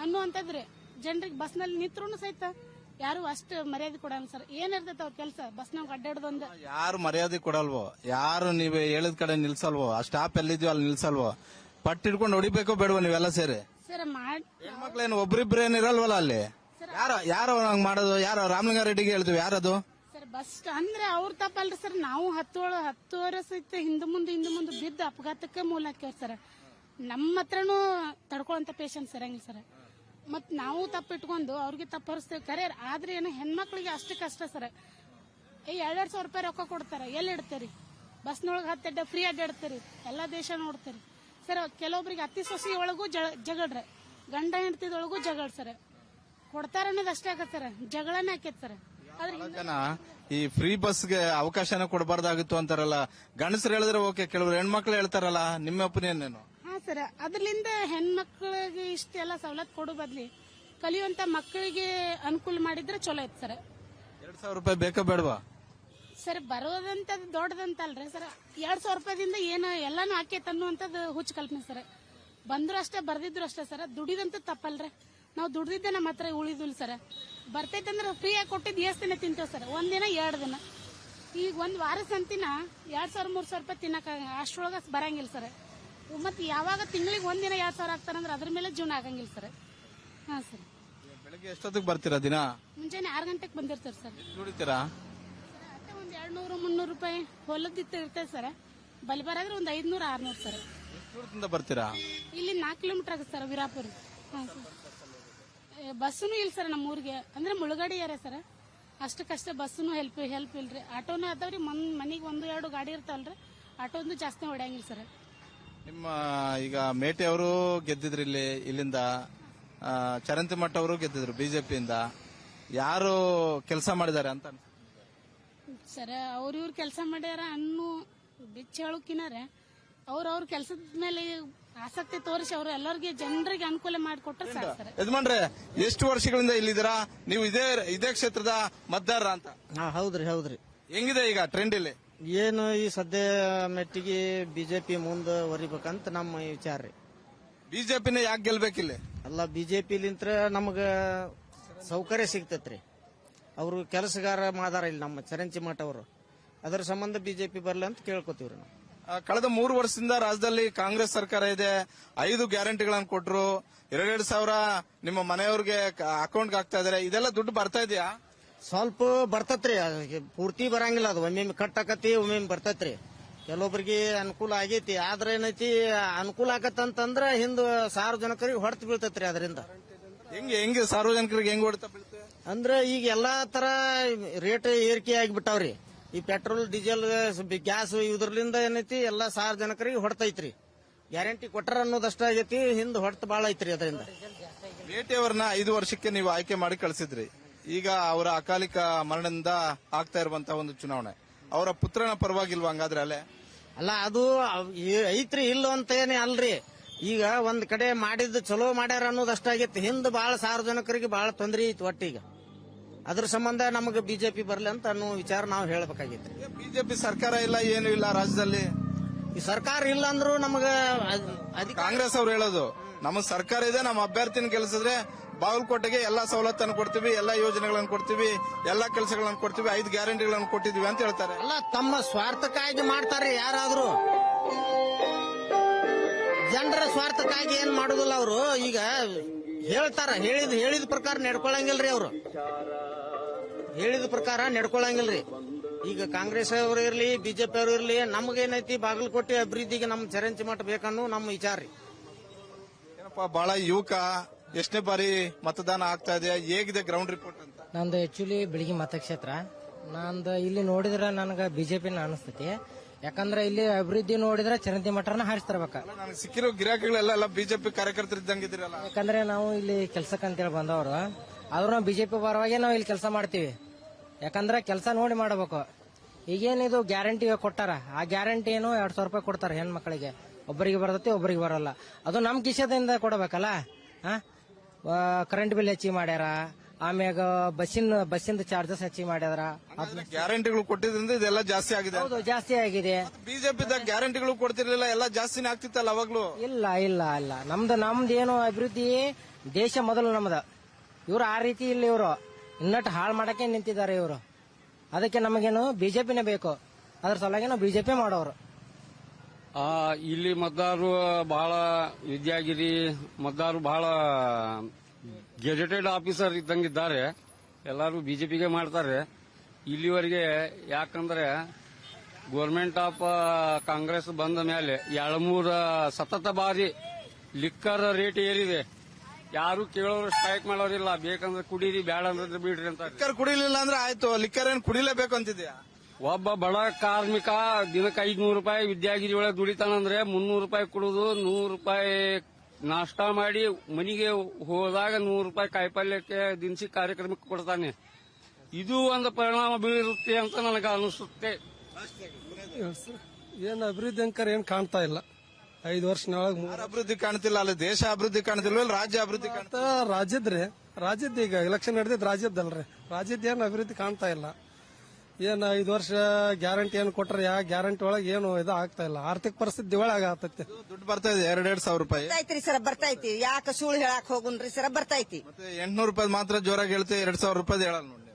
ಅನ್ನುವಂಥದ್ರಿ. ಜನರಿಗೆ ಬಸ್ನಲ್ಲಿ ನಿಂತ್ರು ಸಹಿತ ಯಾರು ಅಷ್ಟು ಮರ್ಯಾದೆ ಕೊಡಲ್ಲ ಸರ್. ಏನಿರ್ತೈತೆ ಅವ್ರ ಕೆಲಸ ಬಸ್ನಾಗ ಅಡ್ಡಾಡೋದೊಂದು. ಯಾರು ಮರ್ಯಾದೆ ಕೊಡಲ್ವೋ, ಯಾರು ನೀವು ಹೇಳಿದ ಕಡೆ ನಿಲ್ಸಲ್ವೋ, ಆ ಸ್ಟಾಪ್ ಎಲ್ಲಿದ್ಯೋ ಅಲ್ಲಿ ನಿಲ್ಸಲ್ವೋ, ಪಟ್ಟು ಹಿಡ್ಕೊಂಡು ಹೊಡಿಬೇಕೋ ಬೇಡವೋ ನೀವೆಲ್ಲ ಸೇರಿ? ಸರ್ ಹೆಣ್ಮಕ್ಳೇನು ಒಬ್ರಿಬ್ರು ಏನಿರಲ್ವಲ್ಲ ಅಲ್ಲಿ? ಯಾರು ಹಂಗ್ ಮಾಡೋದು? ಯಾರು ರಾಮಲಿಂಗಾರೆಡ್ಡಿಗೆ ಹೇಳ್ತೀವಿ, ಯಾರದು? ಸರ್ ಬಸ್ ಅಂದ್ರೆ ಅವ್ರ ತಪ್ಪಲ್ರಿ ಸರ್. ನಾವು 10 ವರ್ಷ ಸಹಿತ ಹಿಂದೆ ಮುಂದೆ ಬಿದ್ದು ಅಪಘಾತಕ್ಕೆ ಮೂಲ ಹಾಕ್ಯವ್ರ ಸರ್. ನಮ್ಮ ಹತ್ರನೂ ತಡ್ಕೊಳ್ಳೋಂತ ಪೇಷಂಟ್ಸ್ ಇರಂಗಿಲ್ಲ ಸರ್. ಮತ್ ನಾವು ತಪ್ಪಿಟ್ಕೊಂಡು ಅವ್ರಿಗೆ ತಪ್ಪು ಹೊರಿಸ್ತೇವೆ ಕರೆ. ಆದ್ರೆ ಏನು ಹೆಣ್ಮಕ್ಳಿಗೆ ಅಷ್ಟು ಕಷ್ಟ ಸರ್. 2,2 ಸಾವಿರ ರೂಪಾಯಿ ರೊಕ್ಕ ಕೊಡ್ತಾರ, ಎಲ್ಲಿ ಇಡ್ತೀರಿ? ಬಸ್ನೊಳಗೆ ಹತ್ತಡ್ಡ ಫ್ರೀ ಅಡ್ಡಾಡ್ತೀರಿ, ಎಲ್ಲಾ ದೇಶ ನೋಡ್ತೀರಿ ಸರ್. ಕೆಲವೊಬ್ರಿಗೆ ಅತಿ ಸೊಸಿ ಒಳಗೂ ಜಗಳ್ರಿ, ಗಂಡ ಹೆಂಡತಿದೊಳಗೂ ಜಗಳ ಸರ್. ಕೊಡ್ತಾರ ಅನ್ನೋದು ಅಷ್ಟೇ ಆಗತ್ತೆ ಸರ್, ಜಗಳನೇ ಹಾಕೈತ್ ಸರ್. ಈ ಫ್ರೀ ಬಸ್ಗೆ ಅವಕಾಶನ ಕೊಡಬಾರ್ದಾಗಿತ್ತು ಅಂತಾರಲ್ಲ, ಗಂಡಸರು ಹೇಳಿದ್ರೆ ಓಕೆ, ಕೆಲವರು ಹೆಣ್ಮಕ್ಳು ಹೇಳ್ತಾರಲ್ಲ, ನಿಮ್ಮ ಒಪಿನಿಯನ್ ಏನು? ಹಾ ಸರ್, ಅದರಿಂದ ಹೆಣ್ಮಕ್ಳಿಗೆ ಇಷ್ಟೆಲ್ಲ ಸವಲತ್ತು ಕೊಡೋ ಬದ್ಲಿ ಕಲಿಯುವಂತ ಮಕ್ಕಳಿಗೆ ಅನುಕೂಲ ಮಾಡಿದ್ರೆ ಚಲೋ ಐತ್ ಸರ್. 2,000 ರೂಪಾಯಿ ಬೇಕಾ ಬೇಡವಾ ಸರ್? ಬರೋದಂತ ದೊಡ್ಡದಂತಲ್ರಿ ಸರ್. 2,000 ರೂಪಾಯಿದಿಂದ ಏನು ಎಲ್ಲಾನು ಹಾಕೈತೆ ಅನ್ನುವಂಥದ್ದು ಹುಚ್ಚು ಕಲ್ಪನೆ ಸರ್. ಬಂದ್ರು ಅಷ್ಟೇ, ಬರ್ದಿದ್ರು ಅಷ್ಟೇ ಸರ್. ದುಡಿದಂತ ತಪ್ಪಲ್ರಿ. ನಾವು ದುಡ್ದಿದ್ದೆ ನಮ್ಮ ಹತ್ರ ಉಳಿದಿಲ್ಲ ಸರ್. ಬರ್ತೈತಂದ್ರೆ ಫ್ರೀ ಆಗಿ ಕೊಟ್ಟಿದ್ದು ಎಷ್ಟು ದಿನ ತಿಂತೇವೆ ಸರ್? 1 ದಿನ 2 ದಿನ. ಈಗ 1 ವಾರ ಸಂತಿನ 2,000-3,000 ರೂಪಾಯಿ ತಿನ್ನಕ ಅಷ್ಟ್ರೊಳಗ ಬರಂಗಿಲ್ಲ ಸರ್. ಮತ್ತೆ ಯಾವಾಗ ತಿಂಗಳಿಗೆ 1 ದಿನ 2,000 ಹಾಕ್ತಾರಂದ್ರೆ ಅದ್ರ ಮೇಲೆ ಜೀವನ ಆಗಂಗಿಲ್ಲ ಸರ್. ಹಾ ಸರ್. ಬೆಳಿಗ್ಗೆ ಎಷ್ಟೊತ್ತಿಗೆ ಬರ್ತೀರಾ ದಿನ? ಮುಂಜಾನೆ 6 ಗಂಟೆಗೆ ಬಂದಿರ್ತಾರೆ ಸರ್. ದುಡಿತೀರಾ? ಅಷ್ಟೇ ಒಂದ್ 200-300 ರೂಪಾಯಿ ಹೊಲದಿತ್ತು ಇರ್ತೇವೆ ಸರ್. ಬಲಿ ಬರಾದ್ರೆ ಒಂದ್ 500-600 ಸರ್. ಎಷ್ಟು ದೂರದಿಂದ ಬರ್ತೀರಾ? ಇಲ್ಲಿ 4 ಕಿಲೋಮೀಟರ್ ಆಗುತ್ತೆ ಸರ್, ವೀರಾಪುರ. ಹಾ ಸರ್. ಬಸ್ಸುನು ಇಲ್ಲ ಸರ್ ನಮ್ಮ ಊರಿಗೆ. ಅಂದ್ರೆ ಮುಳುಗಡೆ ಏರಿಯಾ ಸರ್. ಅಷ್ಟಕ್ಕಷ್ಟೇ ಬಸ್ಸುನು ಹೆಲ್ಪ್ ಇಲ್ರಿ. ಆಟೋನು ಅದಾವ್ರಿ, ಮನಿಗೆ 1-2 ಗಾಡಿ ಇರ್ತಾವಲ್ರಿ. ಆಟೋದು ಜಾಸ್ತಿ ಹೊಡ್ಯಂಗಿಲ್ಲ ಸರ್. ನಿಮ್ಮ ಈಗ ಮೇಟಿ ಅವರು ಗೆದ್ದಿದ್ರು ಇಲ್ಲಿಂದ, ಚರಂತಿ ಮಠ ಅವರು ಗೆದ್ದಿದ್ರು ಬಿಜೆಪಿಯಿಂದ. ಯಾರು ಕೆಲಸ ಮಾಡಿದ್ದಾರೆ ಅಂತ ಸರ್? ಅವ್ರ ಕೆಲಸ ಮಾಡ್ಯಾರ ಅನ್ನೋ ಬಿಚ್ಚ ಹೇಳೋಕಿನಾರೆ ಅವ್ರ ಕೆಲಸದ ಮೇಲೆ ಆಸಕ್ತಿ ತೋರಿಸಿ ಅವ್ರು ಎಲ್ಲರಿಗೆ ಜನರಿಗೆ ಅನುಕೂಲ ಮಾಡಿಕೊಟ್ರೆ ಸಾಕು ಸರ್. ಯಜಮಾನ್ರೆ, ಎಷ್ಟು ವರ್ಷಗಳಿಂದ ಇಲ್ಲಿದ್ದೀರಾ ನೀವು? ಇದೇ ಕ್ಷೇತ್ರದ ಮತದಾರ ಅಂತ? ಹೌದ್ರಿ. ಹೆಂಗಿದೆ ಈಗ ಟ್ರೆಂಡ್ ಇಲ್ಲಿ? ಏನು ಈ ಸದ್ಯ ಮೆಟ್ಟಿಗೆ ಬಿಜೆಪಿ ಮುಂದುವರಿಬೇಕಂತ ನಮ್ಮ ವಿಚಾರ ರೀ. ಬಿಜೆಪಿನ ಯಾಕೆ ಗೆಲ್ಬೇಕಿಲ್ಲಿ? ಅಲ್ಲ ಬಿಜೆಪಿಲಿಂತ್ರ ನಮಗ ಸೌಕರ್ಯ ಸಿಗ್ತೈತ್ರಿ. ಅವರು ಕೆಲಸಗಾರ ಮಾದಾರ ಇಲ್ಲಿ ನಮ್ಮ ಚರಂಚಿ ಮಠ ಅವರು, ಅದರ ಸಂಬಂಧ ಬಿಜೆಪಿ ಬರ್ಲಿ ಅಂತ ಕೇಳ್ಕೊತೀವ್ರಿ ನಾವು. ಕಳೆದ 3 ವರ್ಷದಿಂದ ರಾಜ್ಯದಲ್ಲಿ ಕಾಂಗ್ರೆಸ್ ಸರ್ಕಾರ ಇದೆ. 5 ಗ್ಯಾರಂಟಿಗಳನ್ನು ಕೊಟ್ರು. 2 ಸಾವಿರ ನಿಮ್ಮ ಮನೆಯವ್ರಿಗೆ ಅಕೌಂಟ್ಗೆ ಹಾಕ್ತಾ ಇದಾರೆ. ಇದೆಲ್ಲ ದುಡ್ಡು ಬರ್ತಾ ಇದೆಯಾ? ಸ್ವಲ್ಪ ಬರ್ತತ್ರಿ, ಪೂರ್ತಿ ಬರಂಗಿಲ್ಲ. ಅದು ಒಮ್ಮೆ ಕಟ್ಟಾಕತಿ, ಒಮ್ಮೆ ಬರ್ತೈತ್ರಿ. ಕೆಲವೊಬ್ಬರಿಗೆ ಅನುಕೂಲ ಆಗೈತಿ. ಆದ್ರೆ ಏನೈತಿ, ಅನುಕೂಲ ಆಗತ್ತಂತಂದ್ರ ಹಿಂದ ಸಾರ್ವಜನಿಕರಿಗೆ ಹೊಡೆತ ಬೀಳ್ತೈತ್ರಿ. ಅದರಿಂದ ಹೆಂಗೆ ಸಾರ್ವಜನಿಕರಿಗೆ ಹೆಂಗ್ ಹೊಡೆತ ಬೀಳುತ್ತೆ ಅಂದ್ರೆ ಈಗ ಎಲ್ಲಾ ತರ ರೇಟ್ ಏರಿಕೆ ಆಗಿಬಿಟ್ಟಾವ್ರಿ. ಈ ಪೆಟ್ರೋಲ್, ಡೀಸೆಲ್, ಗ್ಯಾಸ್ ಇದ್ರಲಿಂದ ಏನೈತಿ ಎಲ್ಲಾ ಸಾರ್ವಜನಿಕರಿಗೆ ಹೊಡೆತೈತ್ರಿ. ಗ್ಯಾರಂಟಿ ಕೊಟ್ಟಾರ ಅನ್ನೋದಷ್ಟ ಆಗೈತಿ, ಹಿಂದ್ ಹೊಡೆತ ಬಾಳ ಐತ್ರಿ. ಅದರಿಂದ ಮೇಟಿಯವರನ್ನ 5 ವರ್ಷಕ್ಕೆ ನೀವು ಆಯ್ಕೆ ಮಾಡಿ ಕಳಿಸಿದ್ರಿ. ಈಗ ಅವರ ಅಕಾಲಿಕ ಮರಣದಿಂದ ಆಗ್ತಾ ಇರುವಂತಹ ಒಂದು ಚುನಾವಣೆ ಅವರ ಪುತ್ರನ ಪರವಾಗಿಲ್ವಾ ಹಂಗಾದ್ರೆ? ಅಲ್ಲ ಅದು ಐತ್ರಿ, ಇಲ್ಲ ಅಂತ ಏನೇ ಅಲ್ರಿ. ಈಗ ಒಂದ್ ಕಡೆ ಮಾಡಿದ್ದು ಚಲೋ ಮಾಡ್ಯಾರ ಅನ್ನೋದಷ್ಟ ಆಗೈತಿ. ಹಿಂದ್ ಬಾಳ ಸಾರ್ವಜನಿಕರಿಗೆ ಬಾಳ ತೊಂದರೆ ಐತಿ ಒಟ್ಟೀಗ. ಅದ್ರ ಸಂಬಂಧ ನಮಗೆ ಬಿಜೆಪಿ ಬರ್ಲಿ ಅಂತ ಅನ್ನೋ ವಿಚಾರ ನಾವು ಹೇಳ್ಬೇಕಾಗೈತ್ರಿ. ಬಿಜೆಪಿ ಸರ್ಕಾರ ಇಲ್ಲ, ಏನು ಇಲ್ಲ ರಾಜ್ಯದಲ್ಲಿ. ಈ ಸರ್ಕಾರ ಇಲ್ಲ ಅಂದ್ರೂ ನಮಗ ಕಾಂಗ್ರೆಸ್ ಅವ್ರು ಹೇಳೋದು ನಮ್ಮ ಸರ್ಕಾರ ಇದೆ, ನಮ್ಮ ಅಭ್ಯರ್ಥಿನ ಗೆಲ್ಲಿಸಿದ್ರೆ ಬಾಗಲಕೋಟೆಗೆ ಎಲ್ಲಾ ಸವಲತ್ತನ್ನು ಕೊಡ್ತೀವಿ, ಎಲ್ಲಾ ಯೋಜನೆಗಳನ್ನು ಕೊಡ್ತೀವಿ, ಎಲ್ಲಾ ಕೆಲಸಗಳನ್ನು ಕೊಡ್ತೀವಿ, 5 ಗ್ಯಾರಂಟಿಗಳನ್ನು ಕೊಟ್ಟಿದೀವಿ ಅಂತ ಹೇಳ್ತಾರೆ. ಅಲ್ಲ, ತಮ್ಮ ಸ್ವಾರ್ಥಕ್ಕಾಗಿ ಮಾಡ್ತಾರೆ ಯಾರಾದ್ರೂ. ಜನರ ಸ್ವಾರ್ಥಕ್ಕಾಗಿ ಏನ್ ಮಾಡುದಿಲ್ಲ ಅವರು. ಈಗ ಹೇಳ್ತಾರ, ಹೇಳಿದ ಪ್ರಕಾರ ನಡ್ಕೊಳಂಗಿಲ್ರಿ. ಅವರು ಹೇಳಿದ ಪ್ರಕಾರ ನಡ್ಕೊಳಂಗಿಲ್ರಿ. ಈಗ ಕಾಂಗ್ರೆಸ್ ಅವರು ಇರ್ಲಿ, ಬಿಜೆಪಿ ಅವರು ಇರ್ಲಿ, ನಮಗೇನೈತಿ ಬಾಗಲಕೋಟೆ ಅಭಿವೃದ್ಧಿಗೆ ನಮ್ಮ ಚರಂಚಿ ಮಠ ಬೇಕನ್ನೋ ನಮ್ಮ ವಿಚಾರ ರೀ. ಏನಪ್ಪ, ಬಹಳ ಯುವಕ, ಎಷ್ಟನೇ ಬಾರಿ ಮತದಾನ ಆಗ್ತಾ ಇದೆ, ಹೇಗಿದೆ ಗ್ರೌಂಡ್ ರಿಪೋರ್ಟ್ ಅಂತ? ನಂದು ಆಕ್ಚುಲಿ ಬೆಳಗ್ಗೆ ಮತಕ್ಷೇತ್ರ. ನಂದು ಇಲ್ಲಿ ನೋಡಿದ್ರೆ ನನಗೆ ಬಿಜೆಪಿನ ಅನಿಸ್ತೈತಿ. ಯಾಕಂದ್ರೆ ಇಲ್ಲಿ ಅಭಿವೃದ್ಧಿ ನೋಡಿದ್ರೆ ಚರಂತಿ ಮಠನ ಹಾರಿಸ್ತಿರ್ಬೇಕ. ನನಗೆ ಸಿಕ್ಕಿರೋ ಗಿರಾಕಿಗಳೆಲ್ಲ ಬಿಜೆಪಿ ಕಾರ್ಯಕರ್ತರು ಇದ್ದಂಗಿದ್ದೀರಲ್ಲ. ಯಾಕಂದ್ರೆ ನಾವು ಇಲ್ಲಿ ಕೆಲ್ಸಕ್ಕೆ ಅಂತೇಳಿ ಬಂದವರು, ಆದ್ರೂ ನಾವು ಬಿಜೆಪಿ ಪರವಾಗಿ ನಾವು ಇಲ್ಲಿ ಕೆಲಸ ಮಾಡ್ತೀವಿ. ಯಾಕಂದ್ರೆ ಕೆಲಸ ನೋಡಿ ಮಾಡಬೇಕು. ಈಗೇನಿದು ಗ್ಯಾರಂಟಿ ಕೊಟ್ಟಾರ, ಆ ಗ್ಯಾರಂಟಿ ಏನು 2,000 ರೂಪಾಯಿ ಕೊಡ್ತಾರೆ ಹೆಣ್ಮಕ್ಳಿಗೆ. ಒಬ್ಬರಿಗೆ ಬರ್ತೈತಿ, ಒಬ್ಬರಿಗೆ ಬರಲ್ಲ. ಅದು ನಮ್ ಕಿಶದಿಂದ ಕೊಡಬೇಕಲ್ಲ. ಕರೆಂಟ್ ಬಿಲ್ ಹೆಚ್ಚಿಗೆ ಮಾಡ್ಯಾರ, ಆಮ್ಯಾಗ ಬಸ್ಸಿಂದ ಚಾರ್ಜಸ್ ಹೆಚ್ಚಿಗೆ ಮಾಡ್ಯಾರ. ಗ್ಯಾರಂಟಿಗಳು ಕೊಟ್ಟಿದ್ರಿಂದ ಇದೆಲ್ಲ ಜಾಸ್ತಿ ಆಗಿದೆ. ಹೌದು, ಜಾಸ್ತಿ ಆಗಿದೆ. ಬಿಜೆಪಿದಾಗ ಗ್ಯಾರಂಟಿಗಳು ಕೊಡ್ತಿರ್ಲಿಲ್ಲ, ಎಲ್ಲ ಜಾಸ್ತಿನೇ ಆಗ್ತಿತ್ತಲ್ಲ ಅವಾಗ್ಲೂ. ಇಲ್ಲ ನಮ್ದು ಏನು ಅಭಿವೃದ್ಧಿ, ದೇಶ ಮೊದಲು ನಮ್ದ. ಇವ್ರು ಆ ರೀತಿ ಇಲ್ಲ, ಇವರು ಇನ್ನಟ್ಟು ಹಾಳು ಮಾಡಕ್ಕೆ ನಿಂತಿದ್ದಾರೆ ಇವರು. ಅದಕ್ಕೆ ನಮಗೇನು ಬಿಜೆಪಿನೇ ಬೇಕು. ಅದ್ರ ಸಲುವಾಗಿ ನಾವು ಬಿಜೆಪಿ ಮಾಡೋರು. ಇಲ್ಲಿ ಮತದಾರರು ಬಹಳ ವಿದ್ಯಾಗಿರಿ, ಮತದಾರರು ಬಹಳ ಗೆಜೆಟೆಡ್ ಆಫೀಸರ್ ಇದ್ದಂಗಿದ್ದಾರೆ. ಎಲ್ಲರೂ ಬಿಜೆಪಿಗೆ ಮಾಡ್ತಾರೆ ಇಲ್ಲಿವರೆಗೆ. ಯಾಕಂದ್ರೆ ಗೋರ್ಮೆಂಟ್ ಆಫ್ ಕಾಂಗ್ರೆಸ್ ಬಂದ ಮೇಲೆ 2-3 ಸತತ ಬಾರಿ ಲಿಕ್ಕರ್ ರೇಟ್ ಏರಿದೆ. ಯಾರು ಕೇಳೋರು ಸ್ಟ್ರೈಕ್ ಮಾಡೋರಿಲ್ಲ. ಬೇಕಂದ್ರೆ ಕುಡೀರಿ, ಬೇಡ ಅಂದ್ರೆ ಬಿಡ್ರಿ ಅಂತ. ಲಿಕ್ಕರ್ ಕುಡಿಲಿಲ್ಲ ಅಂದ್ರೆ ಆಯ್ತು, ಲಿಕ್ಕರ್ ಏನ್ ಕುಡಿಲೇಬೇಕು ಅಂತಿದ್ಯಾ? ಒಬ್ಬ ಬಡ ಕಾರ್ಮಿಕ ದಿನಕ್ಕೆ 500 ರೂಪಾಯಿ ವಿದ್ಯಾಗಿರಿ ಒಳಗೆ ದುಡಿತಾನಂದ್ರೆ 300 ರೂಪಾಯಿ ಕುಡಿದು 100 ರೂಪಾಯಿ ನಾಷ್ಟಾ ಮಾಡಿ ಮನೆಗೆ ಹೋದಾಗ 100 ರೂಪಾಯಿ ಕಾಯಿಪಲ್ಯಕ್ಕೆ ದಿನಸಿ ಕಾರ್ಯಕ್ರಮಕ್ಕೆ ಕೊಡ್ತಾನೆ. ಇದು ಒಂದು ಪರಿಣಾಮ ಬೀರುತ್ತೆ ಅಂತ ನನಗೆ ಅನಿಸುತ್ತೆ. ಏನ್ ಅಭಿವೃದ್ಧಿ ಅಂಕರ್ ಏನ್ ಕಾಣ್ತಾ ಇಲ್ಲ. 5 ವರ್ಷನೊಳಗೆ ಅಭಿವೃದ್ಧಿ ಕಾಣ್ತಿಲ್ಲ, ಅಲ್ಲಿ ದೇಶ ಅಭಿವೃದ್ಧಿ ಕಾಣ್ತಿಲ್ವ, ರಾಜ್ಯ ಅಭಿವೃದ್ಧಿ ಕಾಣ್ತಾ? ರಾಜ್ಯದ ಈಗ ಎಲೆಕ್ಷನ್ ನಡೆದಿದ್ ರಾಜ್ಯದಲ್ರಿ. ರಾಜ್ಯದ ಏನ್ ಅಭಿವೃದ್ಧಿ ಕಾಣ್ತಾ ಇಲ್ಲ. ಏನ್ 5 ವರ್ಷ ಗ್ಯಾರಂಟಿ ಏನ್ ಕೊಟ್ರೆ ಯಾವ ಗ್ಯಾರಂಟಿ ಒಳಗೆ ಏನು ಇದು ಆಗ್ತಾ ಇಲ್ಲ. ಆರ್ಥಿಕ ಪರಿಸ್ಥಿತಿ ದಿವಾಳಿ ಆಗತ್ತೈತಿ. ದುಡ್ಡು ಬರ್ತಾ ಇದೆ 2,000 ಸಾವಿರ ರೂಪಾಯಿ. ಬರ್ತೈತ್ರಿ ಸರ್, ಬರ್ತೈತಿ. ಯಾಕೆ ಸುಳ್ಳು ಹೇಳಕ್ ಹೋಗುನ್ರಿ ಸರ್, ಬರ್ತೈತಿ. ಮತ್ತೆ 800 ರೂಪಾಯಿ ಮಾತ್ರ ಜೋರಾಗಿ ಹೇಳ್ತೀವಿ, 2,000 ರೂಪಾಯಿ ಹೇಳಲ್ಲ ನೋಡಿ.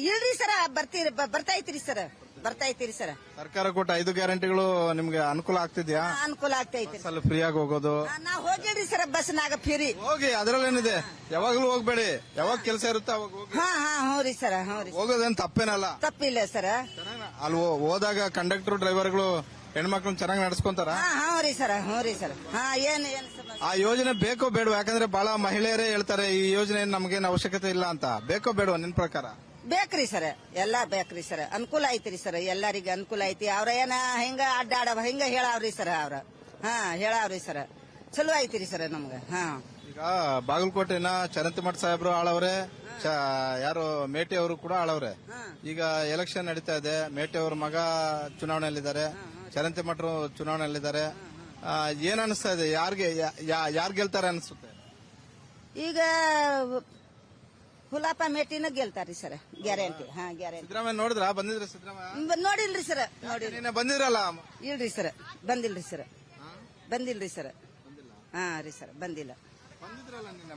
ಇಲ್ರಿ ಸರ್, ಬರ್ತೈತ್ರಿ ಸರ್, ಬರ್ತೈತಿರಿ ಸರ್. ಸರ್ಕಾರ ಕೊಟ್ಟ 5 ಗ್ಯಾರಂಟಿಗಳು ನಿಮ್ಗೆ ಅನುಕೂಲ ಆಗ್ತಿದ್ಯಾ? ಅನುಕೂಲ ಆಗ್ತೈತಿ. ಅಲ್ಲಿ ಫ್ರೀ ಆಗಿ ಹೋಗೋದು. ನಾ ಹೋಗಿಲ್ರಿ ಸರ್ ಬಸ್ನಾಗ ಫ್ರೀ. ಹೋಗಿ, ಅದ್ರಲ್ಲೇನಿದೆ, ಯಾವಾಗ್ಲೂ ಹೋಗ್ಬೇಡಿ. ಯಾವಾಗ ಕೆಲಸ ಇರುತ್ತೆ ಅವಾಗ ಹೋಗಿ. ಹ್ಞೂ ರೀ ಸರ್, ಹ್ಞೂ ರೀ. ಹೋಗೋದೇನ್ ತಪ್ಪೇನಲ್ಲ, ತಪ್ಪಿಲ್ಲ ಸರ್. ಅಲ್ಲಿ ಹೋದಾಗ ಕಂಡಕ್ಟರ್ ಡ್ರೈವರ್ಗಳು ಹೆಣ್ಮಕ್ಳನ್ನ ಚೆನ್ನಾಗಿ ನಡೆಸ್ಕೊಂತಾರ? ಹ್ಞೂ ರೀ ಸರ್, ಹ್ಞೂ ರೀ ಸರ್. ಏನ್ ಆ ಯೋಜನೆ ಬೇಕೋ ಬೇಡವಾ? ಯಾಕಂದ್ರೆ ಬಹಳ ಮಹಿಳೆಯರೇ ಹೇಳ್ತಾರೆ ಈ ಯೋಜನೆ ನಮ್ಗೇನು ಅವಶ್ಯಕತೆ ಇಲ್ಲ ಅಂತ. ಬೇಕೋ ಬೇಡವಾ ನಿನ್ ಪ್ರಕಾರ? ಬೇಕ್ರಿ ಸರ್, ಎಲ್ಲಾ ಬೇಕ್ರಿ ಸರ್. ಅನುಕೂಲ ಐತ್ರಿ ಸರ್, ಎಲ್ಲರಿಗ ಅನುಕೂಲ ಐತಿ. ಅವ್ರ ಏನ ಹಿಂಗ ಅಡ್ಡಾಡವ ಹಿಂಗ ಹೇಳಾವ್ರಿ ಸರ್. ಅವ್ರ ಹೇಳಾವ್ರಿ ಸರ್, ಚಲೋ ಐತಿರಿ ಸರ್ ನಮ್ಗ. ಈಗ ಬಾಗಲಕೋಟೆನ ಚರಂತಿಮಠ ಸಾಹೇಬ್ರು ಆಳವ್ರೆ, ಯಾರು ಮೇಟಿ ಅವರು ಕೂಡ ಆಳವ್ರೆ. ಈಗ ಎಲೆಕ್ಷನ್ ನಡೀತಾ ಇದೆ, ಮೇಟಿ ಅವ್ರ ಮಗ ಚುನಾವಣೆಯಲ್ಲಿದ್ದಾರೆ, ಚರಂತಿಮಠರು ಚುನಾವಣೆಯಲ್ಲಿದ್ದಾರೆ. ಏನ್ ಅನಿಸ್ತಾ ಇದೆ, ಯಾರ್ ಗೆಲ್ತಾರೆ ಅನಿಸುತ್ತೆ? ಈಗ ಹುಲಾಪ ಮೇಟಿನ ಗೆಲ್ತಾರ್ರಿ ಸರ್ ಗ್ಯಾರಂಟಿ ಹಾ ಗ್ಯಾರಂಟಿ ಸಿದ್ದರಾಮಯ್ಯ ನೋಡಿದ್ರ ಬಂದಿದ್ರ ಸಿದ್ದರಾಮಯ್ಯ ನೋಡಿಲ್ರಿ ಸರ್ ನೋಡಿಲ್ರಿ ನೀನೆ ಬಂದಿರಲ್ಲ ಇಲ್ರಿ ಸರ್ ಬಂದಿಲ್ರಿ ಸರ್ ಬಂದಿಲ್ರಿ ಸರ್ ಹಾ ರೀ ಸರ್ ಬಂದಿಲ್ಲ ಬಂದಿದ್ರಲ್ಲ ನಿನ್ನೆ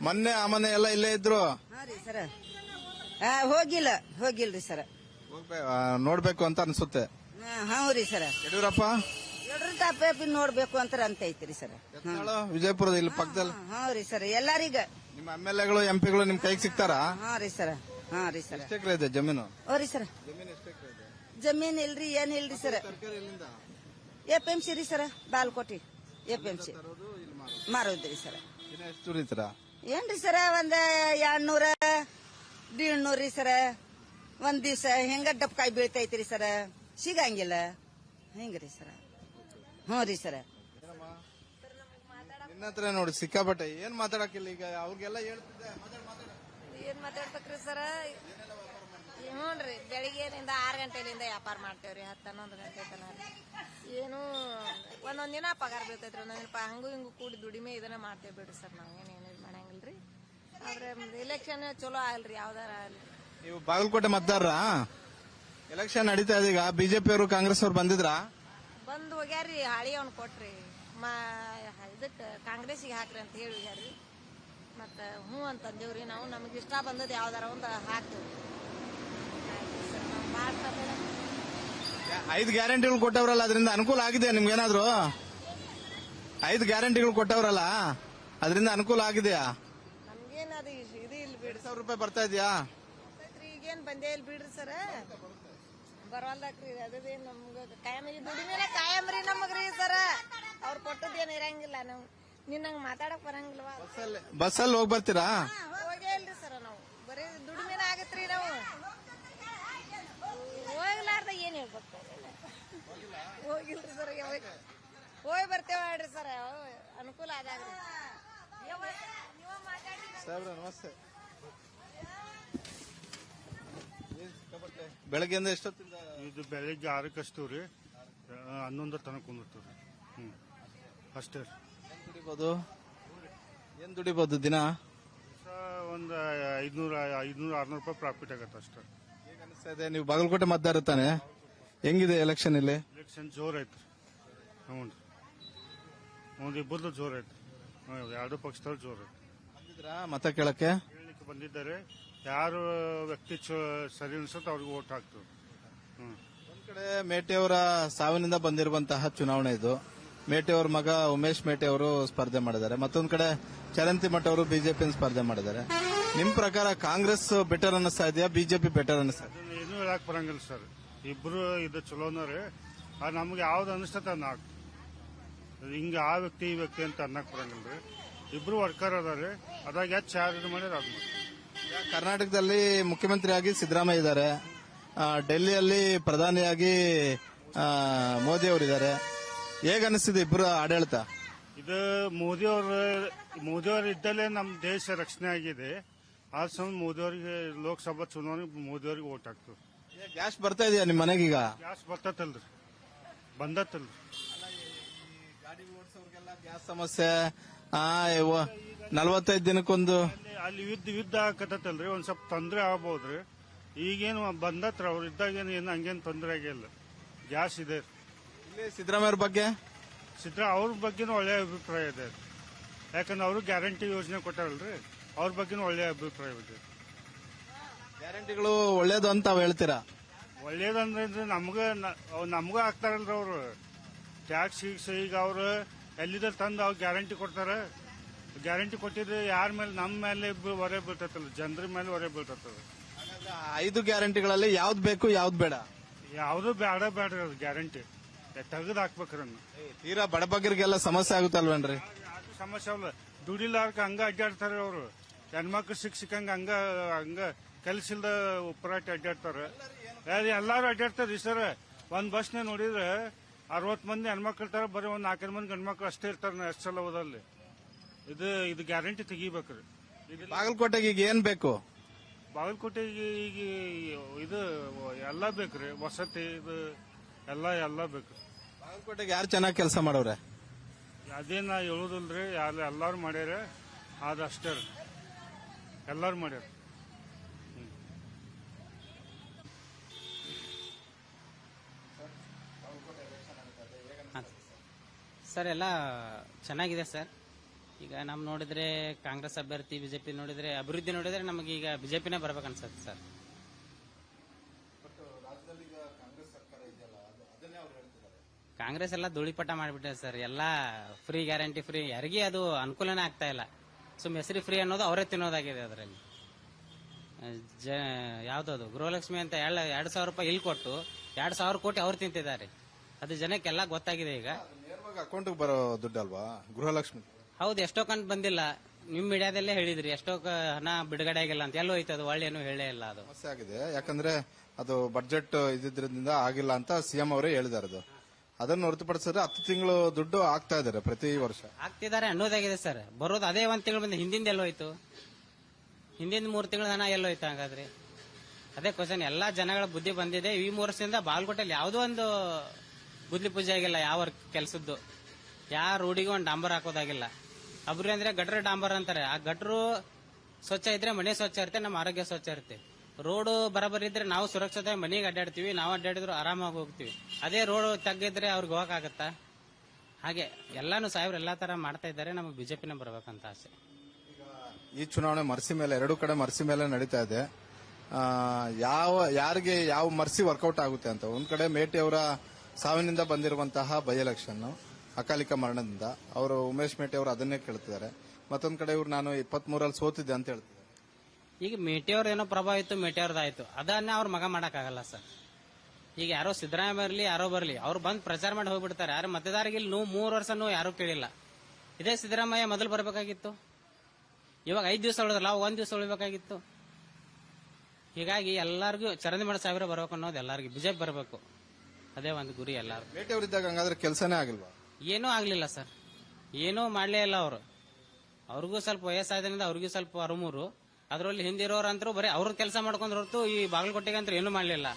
ಮೊನ್ನೆ ಆ ಮನೆ ಎಲ್ಲ ಇಲ್ಲೇ ಇದ್ರು ಹಾ ರೀ ಸರ್ ಹೋಗಿಲ್ರಿ ಸರ್ ನೋಡ್ಬೇಕು ಅಂತ ಅನ್ಸುತ್ತೆ ಹ್ಞೂ ರೀ ಸರ್ ಯಡಿಯೂರಪ್ಪ ಯಡಿಯೂರಪ್ಪ ನೋಡ್ಬೇಕು ಅಂತ ಐತ್ರಿ ಸರ್ ವಿಜಯಪುರದ ಇಲ್ಲಿ ಪಕ್ಕದಲ್ಲಿ ಹ್ಞೂ ರೀ ಸರ್ ಎಲ್ಲಾರೀಗ ನಿಮ್ಮ MLA ಗಳು MP ಗಳು ನಿಮ್ ಕೈಗೆ ಸಿಗ್ತಾರಾ ಹಾ ರೀ ಸರ್ ಎಷ್ಟು ಎಕರೆ ಇದೆ ಜಮೀನು ಓ ರೀ ಸರ್ ಜಮೀನ್ ಇಲ್ರಿ ಏನ್ ಇಲ್ರಿ ಸರ್ FMC ರೀ ಸರ್ ಬಾಲ್ಕೋಟಿ FMC ಮಾರೋದ್ರಿ ಸರ್ ಎಷ್ಟು ದುಡಿತೀರಾ ಏನ್ರಿ ಸರ ಒಂದ್ 200 150 ರೀ ಸರ ಒಂದ್ ದಿವ್ಸ ಹೆಂಗ ಡಬ್ಕಾಯಿ ಬೀಳ್ತೈತ್ರಿ ಸರ ಸಿಗಂಗಿಲ್ಲ ಹೆಂಗ್ರಿ ಸರ ಹ್ಞೂ ರೀ ಸರ ನಿನ್ನ ಹತ್ರ ನೋಡಿ ಸಿಕ್ಕಾಪಟ್ಟೆ ಏನ್ ಮಾತಾಡಕ್ಕಿಲ್ಲ ಈಗ ಅವ್ರಿಗೆಲ್ಲ ಹೇಳ್ತಿದ್ದೆ ಏನ್ ಮಾತಾಡ್ಬೇಕ್ರಿ ಸರ ಹ್ಞೂನ್ರಿ ಬೆಳಿಗ್ಗೆನಿಂದ 6 ಗಂಟೆಲಿಂದ ವ್ಯಾಪಾರ ಮಾಡ್ತೇವ್ರಿ 10-11 ಗಂಟೆ ತನಕ ಏನು ಒಂದೊಂದ್ ದಿನ ಪಗಾರ ಬೀಳ್ತೈತ್ರಿ ಒಂದೊಂದ್ ದಿನ ಹಂಗೂ ಹಿಂಗೂ ಕೂಡಿ ದುಡಿಮೆ ಇದನ್ನ ಮಾಡ್ತೇವೆ ಬಿಡ್ರಿ ಸರ್ ನಾವೇನೇನು ಇದು ಮಾಡಂಗಿಲ್ರಿ ಆದ್ರೆ ಎಲೆಕ್ಷನ್ ಚಲೋ ಆಗಲ್ರಿ ಯಾವ್ದಾರ ಆಗಲಿ ನೀವು ಬಾಗಲಕೋಟೆ ಮತದಾರ ಎಲೆಕ್ಷನ್ ನಡೀತಾ ಇದೆ ಈಗ ಬಿಜೆಪಿ ಅವರು ಕಾಂಗ್ರೆಸ್ ಅವ್ರು ಬಂದಿದ್ರಾ ಬಂದು ಹೋಗ್ಯಾರ್ರಿ ಹಾಳಿ ಅವ್ನು ಕೊಟ್ರಿ ಇದಕ್ಕೆ ಕಾಂಗ್ರೆಸ್ಸಿಗೆ ಹಾಕ್ರಿ ಅಂತ ಹೇಳಿ ಹೋಗ್ಯಾರ್ರಿ ಮತ್ತ ಹ್ಞೂ ಅಂತಂದೇವ್ರಿ ನಾವು ನಮಗೆ ಇಷ್ಟ ಬಂದದ್ದು ಯಾವ್ದಾರ ಒಂದು ಹಾಕ್ತೇವ್ರಿ 5 ಗ್ಯಾರಂಟಿಗಳು ಕೊಟ್ಟವ್ರಲ್ಲ ಅದರಿಂದ ಅನುಕೂಲ ಆಗಿದೆ ನಿಮ್ಗೇನಾದ್ರು 5 ಗ್ಯಾರಂಟಿಗಳು ಕೊಟ್ಟವ್ರಲ್ಲ ಅದರಿಂದ ಅನುಕೂಲ ಆಗಿದೆಯಾ ನಮ್ಗೇನ್ ಅದು ಇದು ಇಲ್ಲಿ ಬಿಡ್ರಿ 2,000 ರೂಪಾಯಿ ಬರ್ತಾ ಇದೆಯಾ ಈಗೇನ್ ಬಂದೇ ಇಲ್ಲಿ ಬಿಡ್ರಿ ಸರ್ ಬರವಲ್ದಾಕ್ರಿ ಅದೇನ್ ನಮ್ಗ ಕಾಯಂ ದುಡಿಮೆನ ಕಾಯಂರಿ ನಮಗ್ರಿ ಸರ್ ಅವ್ರು ಕೊಟ್ಟದೇನ್ ಇರಂಗಿಲ್ಲ ನಾವು ನಿನ್ನಂಗ್ ಮಾತಾಡಕ್ ಬರಂಗಿಲ್ವಾ ಬಸ್ಸಲ್ಲಿ ಹೋಗಿ ಬರ್ತೀರಾ ಹೋಗೇ ಇಲ್ರಿ ಸರ್ ನಾವು ಬರೀ ದುಡಿಮೆನ ಆಗತ್ರಿ ನಾವು ಹೋಗ್ಲಾರ್ದ ಏನ್ ಹೇಳ್ಬೇಕು ಹೋಗಿಲ್ರಿ ಸರ್ ಹೋಗಿ ಬರ್ತೇವ ಹೇಳ್ರಿ ಸರ್ ಅನುಕೂಲ ಆದಾಗ್ರಿ ಸಾಹೇಬ್ರ ನಮಸ್ತೆ ಬೆಳಗ್ಗೆಯಿಂದ ಎಷ್ಟೊತ್ತಿಂದ ಇದು ಬೆಳಿಗ್ಗೆ 6ಕ್ಕೆ ಅಷ್ಟೂರಿ 11 ತನಕ ಕುಂದಿರ್ತೀವ್ರಿ ಅಷ್ಟೇ ಏನ್ ದುಡಿಬಹುದು ದಿನ ಒಂದು 500-600 ರೂಪಾಯಿ ಪ್ರಾಫಿಟ್ ಆಗತ್ತೆ ಅಷ್ಟೇ ಹೇಗೆ ಅನಿಸ್ತಾ ಇದೆ ನೀವು ಬಾಗಲಕೋಟೆ ಮತದಾರ ತಾನೆ ಹೆಂಗಿದೆ ಎಲೆಕ್ಷನ್ ಇಲ್ಲಿ ಎಲೆಕ್ಷನ್ ಜೋರ್ ಐತ್ರಿ ಹ್ಞೂ ರೀ ಇಬ್ಬರದು ಜೋರ್ ಐತ್ರಿ ಎರಡು ಪಕ್ಷದವ್ರು ಜೋರ್ ಐತಿ ಮತ ಕೇಳಕ್ಕೆ ಹೇಳಲಿಕ್ಕೆ ಬಂದಿದ್ದಾರೆ ಯಾರು ವ್ಯಕ್ತಿ ಸರಿ ಅನ್ಸುತ್ತೆ ಅವ್ರಿಗೆ ಓಟ್ ಹಾಕ್ತೀವಿ ಒಂದ್ ಕಡೆ ಮೇಟೆಯವರ ಸಾವಿನಿಂದ ಬಂದಿರುವಂತಹ ಚುನಾವಣೆ ಇದು ಮೇಟೆಯವರ ಮಗ ಉಮೇಶ್ ಮೇಟೆ ಅವರು ಸ್ಪರ್ಧೆ ಮಾಡಿದ್ದಾರೆ ಮತ್ತೊಂದ್ ಕಡೆ ಚರಂತಿ ಮಠ ಅವರು ಬಿಜೆಪಿ ಸ್ಪರ್ಧೆ ಮಾಡಿದ್ದಾರೆ ನಿಮ್ ಪ್ರಕಾರ ಕಾಂಗ್ರೆಸ್ ಬೆಟರ್ ಅನ್ನಿಸ್ತಾ ಇದೆಯಾ ಬಿಜೆಪಿ ಬೆಟರ್ ಅನ್ನಿಸ್ತಾ ಇದೆ ಏನು ಹೇಳಕ್ ಬರಂಗಿಲ್ಲ ಸರ್ ಇಬ್ರು ಇದು ಚಲೋನವ್ರಿ ನಮ್ಗೆ ಯಾವ್ದು ಅನಿಸ್ತದ ನಾಕ್ ಹಿಂಗ ಆ ವ್ಯಕ್ತಿ ಈ ವ್ಯಕ್ತಿ ಅಂತ ಅನ್ನಕ್ ಬರಂಗಿಲ್ರಿ ಇಬ್ರು ವರ್ಕರ್ ಅದಾರೆ ಅದಾಗ ಹೆಚ್ಚು ಯಾರು ಇದು ಮಾಡಿದ್ರೆ ಅದು ಕರ್ನಾಟಕದಲ್ಲಿ ಮುಖ್ಯಮಂತ್ರಿಯಾಗಿ ಸಿದ್ದರಾಮಯ್ಯ ಇದ್ದಾರೆ ಡೆಲ್ಲಿಯಲ್ಲಿ ಪ್ರಧಾನಿಯಾಗಿ ಮೋದಿ ಅವರಿದ್ದಾರೆ ಹೇಗ ಅನಿಸ್ತಿದೆ ಇಬ್ಬರು ಆಡಳಿತ ಇದು ಮೋದಿಯವರು ಇದ್ದಲ್ಲೇ ನಮ್ಮ ದೇಶ ರಕ್ಷಣೆ ಆಗಿದೆ ಆ ಸಮಯ ಮೋದಿಯವರಿಗೆ ಲೋಕಸಭಾ ಚುನಾವಣೆ ಮೋದಿಯವರಿಗೆ ಓಟ್ ಹಾಕ್ತೀವಿ ಗ್ಯಾಸ್ ಬರ್ತಾ ಇದೆಯಾ ನಿಮ್ ಮನೆಗೀಗ ಗ್ಯಾಸ್ ಬರ್ತತಲ್ರಿ ಬಂದತ್ತಲ್ರಿ ಗಾಡಿ ಓಡಿಸೋರ್ಗೆಲ್ಲ ಗ್ಯಾಸ್ ಸಮಸ್ಯೆ 45 ದಿನಕ್ಕೊಂದು ಅಲ್ಲಿ ಯುದ್ಧ ಹಾಕತ್ತಲ್ರಿ ಒಂದ್ ಸ್ವಲ್ಪ ತೊಂದರೆ ಆಗ್ಬಹುದ್ರಿ ಈಗೇನು ಬಂದತ್ರ ಅವ್ರು ಇದ್ದಾಗ ಏನು ಹಂಗೇನು ತೊಂದರೆ ಆಗಿಲ್ಲ ಗ್ಯಾಸ್ ಇದೆ ಇಲ್ಲಿ ಸಿದ್ದರಾಮಯ್ಯ ಅವ್ರ ಬಗ್ಗೆ ಅವ್ರ ಬಗ್ಗೆನೂ ಒಳ್ಳೆ ಅಭಿಪ್ರಾಯ ಇದೆ ಯಾಕಂದ್ರೆ ಅವರು ಗ್ಯಾರಂಟಿ ಯೋಜನೆ ಕೊಟ್ಟಾರಲ್ರಿ ಅವ್ರ ಬಗ್ಗೆನೂ ಒಳ್ಳೆ ಅಭಿಪ್ರಾಯ ಇದೆ ಗ್ಯಾರಂಟಿಗಳು ಒಳ್ಳೇದು ಅಂತ ತಾವ್ ಹೇಳ್ತೀರಾ ಒಳ್ಳೇದಂದ್ರೆ ನಮಗೂ ಹಾಕ್ತಾರಲ್ರಿ ಅವರು ಟ್ಯಾಕ್ಸ್ ಈಗ ಅವ್ರು ಎಲ್ಲಿದ್ರೆ ತಂದು ಅವ್ರು ಗ್ಯಾರಂಟಿ ಕೊಡ್ತಾರ ಗ್ಯಾರಂಟಿ ಕೊಟ್ಟಿದ್ರೆ ಯಾರ ಮೇಲೆ ನಮ್ಮ ಮೇಲೆ ಹೊರೆ ಬೀಳ್ತೈತಲ್ಲ ಜನರ ಮೇಲೆ ಹೊರೆ ಬೀಳ್ತೈತಲ್ಲ 5 ಗ್ಯಾರಂಟಿಗಳಲ್ಲಿ ಯಾವ್ದು ಬೇಕು ಯಾವ್ದು ಬೇಡ ಯಾವ್ದು ಬೇಡ್ರಿ ಅದು ಗ್ಯಾರಂಟಿ ತೆಗೆದು ಹಾಕ್ಬೇಕ್ರಿ ತೀರಾ ಬಡಬಗ್ಗರಿಗೆಲ್ಲ ಸಮಸ್ಯೆ ಆಗುತ್ತಲ್ವೇನ್ರಿ ಯಾವ್ದು ಸಮಸ್ಯೆ ಅಲ್ಲ ದುಡಿಲಾರ್ಕ ಹಂಗ ಅಡ್ಡಾಡ್ತಾರೆ ಅವರು ಹೆಣ್ಮಕ್ಳು ಸಿಕ್ಕಂಗ ಹಂಗ ಕೆಲ್ಸ ಇಲ್ದ ಉಪರಾಟಿ ಅಡ್ಡಾಡ್ತಾರ ಎಲ್ಲಾರು ಅಡ್ಡಾಡ್ತಾರ್ರಿ ಸರ್ ಒಂದ್ ಬಸ್ನ ನೋಡಿದ್ರೆ 60 ಮಂದಿ ಹೆಣ್ಮಕ್ಳು ಇರ್ತಾರ ಬರೀ ಒಂದ್ 4 ಮಂದಿ ಗಂಡ್ಮಕ್ಳು ಅಷ್ಟೇ ಇರ್ತಾರ ಎಷ್ಟು ಸಲ ಹೋದಲ್ಲಿ ಇದು ಗ್ಯಾರಂಟಿ ತೆಗಿಬೇಕ್ರಿ ಬಾಗಲಕೋಟೆಗೆ ಈಗ ಏನ್ ಬೇಕು ಬಾಗಲಕೋಟೆಗೆ ಈಗ ಇದು ಎಲ್ಲ ಬೇಕ್ರಿ ವಸತಿ ಇದು ಎಲ್ಲ ಬೇಕ್ರಿ ಬಾಗಲಕೋಟೆಗೆ ಯಾರು ಚೆನ್ನಾಗಿ ಕೆಲಸ ಮಾಡವ್ರೆ ಅದೇನ ಹೇಳುದಿಲ್ರಿ ಎಲ್ಲಾರು ಮಾಡ್ಯಾರ ಅದಷ್ಟೇ ಎಲ್ಲರೂ ಮಾಡ್ಯಾರ. ಸರ್ ಎಲ್ಲ ಚೆನ್ನಾಗಿದೆ ಸರ್. ಈಗ ನಮ್ ನೋಡಿದ್ರೆ ಕಾಂಗ್ರೆಸ್ ಅಭ್ಯರ್ಥಿ ಬಿಜೆಪಿ ನೋಡಿದ್ರೆ ಅಭಿವೃದ್ಧಿ ನೋಡಿದ್ರೆ ನಮಗೆ ಈಗ ಬಿಜೆಪಿನೇ ಬರ್ಬೇಕು ಅನ್ಸುತ್ತೆ ಸರ್. ಕಾಂಗ್ರೆಸ್ ಎಲ್ಲ ಧೂಳಿಪಟ ಮಾಡಿಬಿಟ್ಟೆ ಸರ್. ಎಲ್ಲ ಫ್ರೀ ಗ್ಯಾರಂಟಿ ಫ್ರೀ, ಯಾರಿಗೆ ಅದು ಅನುಕೂಲನೇ ಆಗ್ತಾ ಇಲ್ಲ. ಸುಮ್ ಹೆಸರಿ ಫ್ರೀ ಅನ್ನೋದು ಅವರೇ ತಿನ್ನೋದಾಗಿದೆ. ಅದರಲ್ಲಿ ಯಾವ್ದದು ಗೃಹಲಕ್ಷ್ಮಿ ಅಂತ 2,000 ರೂಪಾಯಿ ಇಲ್ಲಿ ಕೊಟ್ಟು 2,000 ಕೋಟಿ ಅವ್ರು ತಿಂತಿದ್ದಾರೆ. ಅದು ಜನಕ್ಕೆಲ್ಲ ಗೊತ್ತಾಗಿದೆ. ಈಗ ಅಕೌಂಟ್ ಬರೋ ದುಡ್ಡಲ್ವಾ ಗೃಹಲಕ್ಷ್ಮಿ? ಹೌದು, ಎಷ್ಟೋ ಕಂತು ಬಂದಿಲ್ಲ. ನಿಮ್ ಮೀಡಿಯಾದಲ್ಲೇ ಹೇಳಿದ್ರಿ ಎಷ್ಟೋ ಹಣ ಬಿಡುಗಡೆ ಆಗಿಲ್ಲ ಅಂತ. ಎಲ್ಲೋ ಹೋಯ್ತು ಅದು, ಒಳ್ಳೆಯನ್ನು ಹೇಳೇ ಇಲ್ಲ. ಅದು ಸಮಸ್ಯೆ ಆಗಿದೆ, ಯಾಕಂದ್ರೆ ಅದು ಬಡ್ಜೆಟ್ ಇದ್ರಿಂದ ಆಗಿಲ್ಲ ಅಂತ ಸಿಎಂ ಅವರೇ ಹೇಳಿದಾರೆ. ಅದು ಅದನ್ನು ಹೊರತುಪಡಿಸಿದ್ರೆ 10 ತಿಂಗಳು ದುಡ್ಡು ಆಗ್ತಾ ಇದಾರೆ ಪ್ರತಿ ವರ್ಷ. ಆಗ್ತಿದ್ದಾರೆ ಅನ್ನೋದಾಗಿದೆ ಸರ್. ಬರೋದು ಅದೇ 1 ತಿಂಗಳು ಬಂದ, ಹಿಂದಿಂದ ಎಲ್ಲೋಯ್ತು? ಹಿಂದಿನ 3 ತಿಂಗಳ ಹಣ ಎಲ್ಲೋಯ್ತು? ಹಾಗಾದ್ರೆ ಅದೇ ಕ್ವಶನ್. ಎಲ್ಲಾ ಜನಗಳ ಬುದ್ಧಿ ಬಂದಿದೆ. ಈ 3 ವರ್ಷದಿಂದ ಬಾಗಲಕೋಟೆಯಲ್ಲಿ ಯಾವುದೋ ಒಂದು ಗುದ್ಲಿ ಪೂಜೆ ಆಗಿಲ್ಲ. ಯಾವ ಕೆಲಸದ್ದು ಯಾವ ರೋಡಿಗೆ ಒಂದು ಡಾಂಬರ್ ಹಾಕೋದಾಗಿಲ್ಲ. ಅಭಿವೃದ್ಧಿ ಅಂದ್ರೆ ಗಟ್ರ ಡಾಂಬರ್ ಅಂತಾರೆ. ಆ ಗಟ್ರು ಸ್ವಚ್ಛ ಇದ್ರೆ ಮನೆ ಸ್ವಚ್ಛ ಇರುತ್ತೆ, ನಮ್ಮ ಆರೋಗ್ಯ ಸ್ವಚ್ಛ ಇರುತ್ತೆ. ರೋಡ್ ಬರಬರಿ ಇದ್ರೆ ನಾವು ಸುರಕ್ಷತೆ ಮನೆಗೆ ಅಡ್ಡಾಡ್ತೀವಿ, ನಾವು ಅಡ್ಡಾಡಿದ್ರು ಆರಾಮಾಗಿ ಹೋಗ್ತೀವಿ. ಅದೇ ರೋಡ್ ತಗ್ಗಿದ್ರೆ ಅವ್ರಿಗೆ ಹೋಗಕ್ಕಾಗತ್ತಾ? ಹಾಗೆ ಎಲ್ಲಾನು ಸಾಹೇಬ್ರು ಎಲ್ಲಾ ತರ ಮಾಡ್ತಾ ಇದ್ದಾರೆ. ನಮಗೆ ಬಿಜೆಪಿನೇ ಬರ್ಬೇಕಂತ ಆಸೆ. ಈ ಚುನಾವಣೆ ಮರ್ಸಿ ಮೇಲೆ, 2 ಕಡೆ ಮರ್ಸಿ ಮೇಲೆ ನಡೀತಾ ಇದೆ. ಯಾರಿಗೆ ಯಾವ ಮರ್ಸಿ ವರ್ಕೌಟ್ ಆಗುತ್ತೆ ಅಂತ. ಒಂದ್ ಕಡೆ ಮೇಟಿ ಅವರ ಸಾವಿನಿಂದ ಬಂದಿರುವಂತಹ ಬೈ ಎಲೆಕ್ಷನ್, ಅಕಾಲಿಕ ಮರಣದಿಂದ ಅವರು ಉಮೇಶ್ ಮೇಟಿ ಅವರು ಅದನ್ನೇ ಕೇಳ್ತಿದ್ದಾರೆ. ಮತ್ತೊಂದ್ ಕಡೆ ಇವ್ರು ನಾನು 23ರಲ್ಲಿ ಸೋತಿದ್ದೆ ಅಂತ ಹೇಳ್ತಿದ್ದಾರೆ. ಈಗ ಮೇಟಿಯವ್ರ ಏನೋ ಪ್ರಭಾವ ಇತ್ತು, ಮೇಟಿಯವ್ರದಾಯ್ತು. ಅದನ್ನ ಅವ್ರ ಮಗ ಮಾಡಕ್ಕಾಗಲ್ಲ ಸರ್. ಈಗ ಯಾರೋ ಸಿದ್ದರಾಮಯ್ಯ ಬರಲಿ ಯಾರೋ ಬರಲಿ, ಅವ್ರು ಬಂದ್ ಪ್ರಚಾರ ಮಾಡಿ ಹೋಗ್ಬಿಡ್ತಾರೆ. ಯಾರು ಮತದಾರರಿಗೆ 3 ವರ್ಷನೂ ಯಾರು ಕೇಳಿಲ್ಲ. ಇದೇ ಸಿದ್ದರಾಮಯ್ಯ ಮೊದಲು ಬರಬೇಕಾಗಿತ್ತು. ಇವಾಗ 5 ದಿವಸ ಉಳಿದ್ರಲ್ಲ, 1 ದಿವಸ ಉಳಿಬೇಕಾಗಿತ್ತು. ಹೀಗಾಗಿ ಎಲ್ಲರಿಗೂ ಚರಂದಿಮಠ ಸಾವಿರ ಬರ್ಬೇಕು ಅನ್ನೋದು ಎಲ್ಲರಿಗೂ ಬಿಜೆಪಿ ಬರಬೇಕು. ಅದೇ ಒಂದು ಗುರಿ ಎಲ್ಲಾರು. ಮೇಟಿ ಅವರಿದ್ದಾಗ ಹಂಗಾದ್ರೆ ಕೆಲಸನೇ ಆಗಿಲ್ವಾ? ಏನೂ ಆಗ್ಲಿಲ್ಲ ಸರ್. ಏನೂ ಮಾಡ್ಲೇ ಇಲ್ಲ ಅವರು. ಅವ್ರಿಗೂ ಸ್ವಲ್ಪ ವಯಸ್ಸಾದ್ರಿಂದ ಅವ್ರಿಗೂ ಸ್ವಲ್ಪ ಅರುಮೂರು. ಅದರಲ್ಲಿ ಹಿಂದಿರೋರಂತರೂ ಬರೀ ಅವ್ರ ಕೆಲಸ ಮಾಡ್ಕೊಂಡ್ರ ಹೊರತು ಈ ಬಾಗಲಕೋಟೆಗೆ ಅಂತ ಏನೂ ಮಾಡ್ಲಿಲ್ಲ.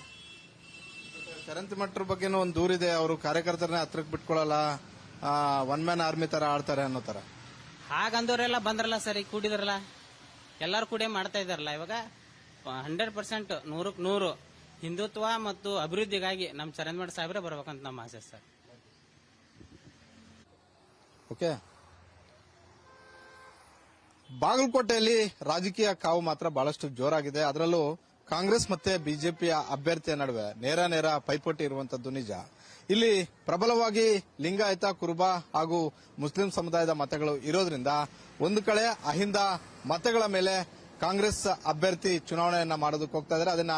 ಚರಂತಿ ಮಠರ ಬಗ್ಗೆನೂ ಒಂದು ದೂರಿದೆ. ಅವರು ಕಾರ್ಯಕರ್ತರನ್ನ ಹತ್ರಕ್ಕೆ ಬಿಟ್ಕೊಳ್ಳಲ್ಲ, 1 ಮ್ಯಾನ್ ಆರ್ಮಿ ತರ ಆಡ್ತಾರೆ ಅನ್ನೋ ತರ. ಹಾಗಂದವರೆಲ್ಲ ಬಂದ್ರಲ್ಲ ಸರ್, ಈಗ ಕೂಡಿದ್ರಲ್ಲ, ಎಲ್ಲಾರು ಕೂಡ ಮಾಡ್ತಾ ಇದಾರಲ್ಲ. ಇವಾಗ 100% 100ಕ್ಕೆ 100 ಹಿಂದುತ್ವ ಮತ್ತು ಅಭಿವೃದ್ಧಿಗಾಗಿ ನಮ್ಮ ಚರಂದಿಮಠ ಸಾಹೇಬ್ರೆ ಬರ್ಬೇಕಂತ ನಮ್ಮ ಆಸೆ ಸರ್. ಓಕೆ. ಬಾಗಲಕೋಟೆಯಲ್ಲಿ ರಾಜಕೀಯ ಕಾವು ಮಾತ್ರ ಬಹಳಷ್ಟು ಜೋರಾಗಿದೆ. ಅದರಲ್ಲೂ ಕಾಂಗ್ರೆಸ್ ಮತ್ತೆ ಬಿಜೆಪಿಯ ಅಭ್ಯರ್ಥಿಯ ನಡುವೆ ನೇರ ಪೈಪೋಟಿ ಇರುವಂತದ್ದು ನಿಜ. ಇಲ್ಲಿ ಪ್ರಬಲವಾಗಿ ಲಿಂಗಾಯತ, ಕುರುಬ ಹಾಗೂ ಮುಸ್ಲಿಂ ಸಮುದಾಯದ ಮತಗಳು ಇರೋದ್ರಿಂದ ಒಂದು ಕಡೆ ಅಹಿಂದ ಮತಗಳ ಮೇಲೆ ಕಾಂಗ್ರೆಸ್ ಅಭ್ಯರ್ಥಿ ಚುನಾವಣೆಯನ್ನ ಮಾಡೋದಕ್ಕೆ ಹೋಗ್ತಾ ಇದ್ದಾರೆ. ಅದನ್ನ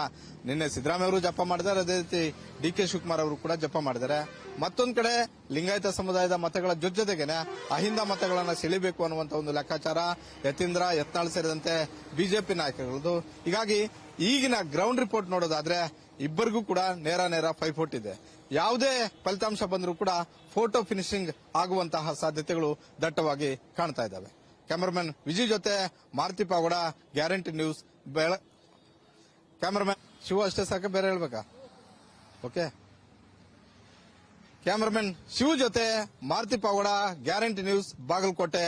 ನಿನ್ನೆ ಸಿದ್ದರಾಮಯ್ಯ ಅವರು ಜಪ ಮಾಡಿದ್ದಾರೆ, ಅದೇ ರೀತಿ ಡಿ.ಕೆ. ಶಿವಕುಮಾರ್ ಅವರು ಕೂಡ ಜಪ ಮಾಡಿದ್ದಾರೆ. ಮತ್ತೊಂದು ಕಡೆ ಲಿಂಗಾಯತ ಸಮುದಾಯದ ಮತಗಳ ಜೊತೆಗೇನೆ ಅಹಿಂದ ಮತಗಳನ್ನ ಸೆಳಿಬೇಕು ಅನ್ನುವಂತ ಒಂದು ಲೆಕ್ಕಾಚಾರ ಯತೀಂದ್ರ, ಯತ್ನಾಳ್ ಸೇರಿದಂತೆ ಬಿಜೆಪಿ ನಾಯಕಗಳದು. ಹೀಗಾಗಿ ಈಗಿನ ಗ್ರೌಂಡ್ ರಿಪೋರ್ಟ್ ನೋಡೋದಾದ್ರೆ ಇಬ್ಬರಿಗೂ ಕೂಡ ನೇರ ಪೈಪೋಟಿ ಇದೆ. ಯಾವುದೇ ಫಲಿತಾಂಶ ಬಂದರೂ ಕೂಡ ಫೋಟೋ ಫಿನಿಶಿಂಗ್ ಆಗುವಂತಹ ಸಾಧ್ಯತೆಗಳು ದಟ್ಟವಾಗಿ ಕಾಣ್ತಾ ಇದ್ದಾವೆ. ಕ್ಯಾಮರಾಮನ್ ವಿಜಯ್ ಜೊತೆ Maruti Pavagada, guarantee news. Cameraman Shiva ಅಷ್ಟೇ ಸಾಕ, ಬೇರೆ ಹೇಳ್ಬೇಕಾ? ಓಕೆ. ಕ್ಯಾಮರಾಮನ್ ಶಿವ ಜೊತೆ ಮಾರುತಿ ಪಾವಗಡ, ಗ್ಯಾರಂಟಿ ನ್ಯೂಸ್, ಬಾಗಲಕೋಟೆ.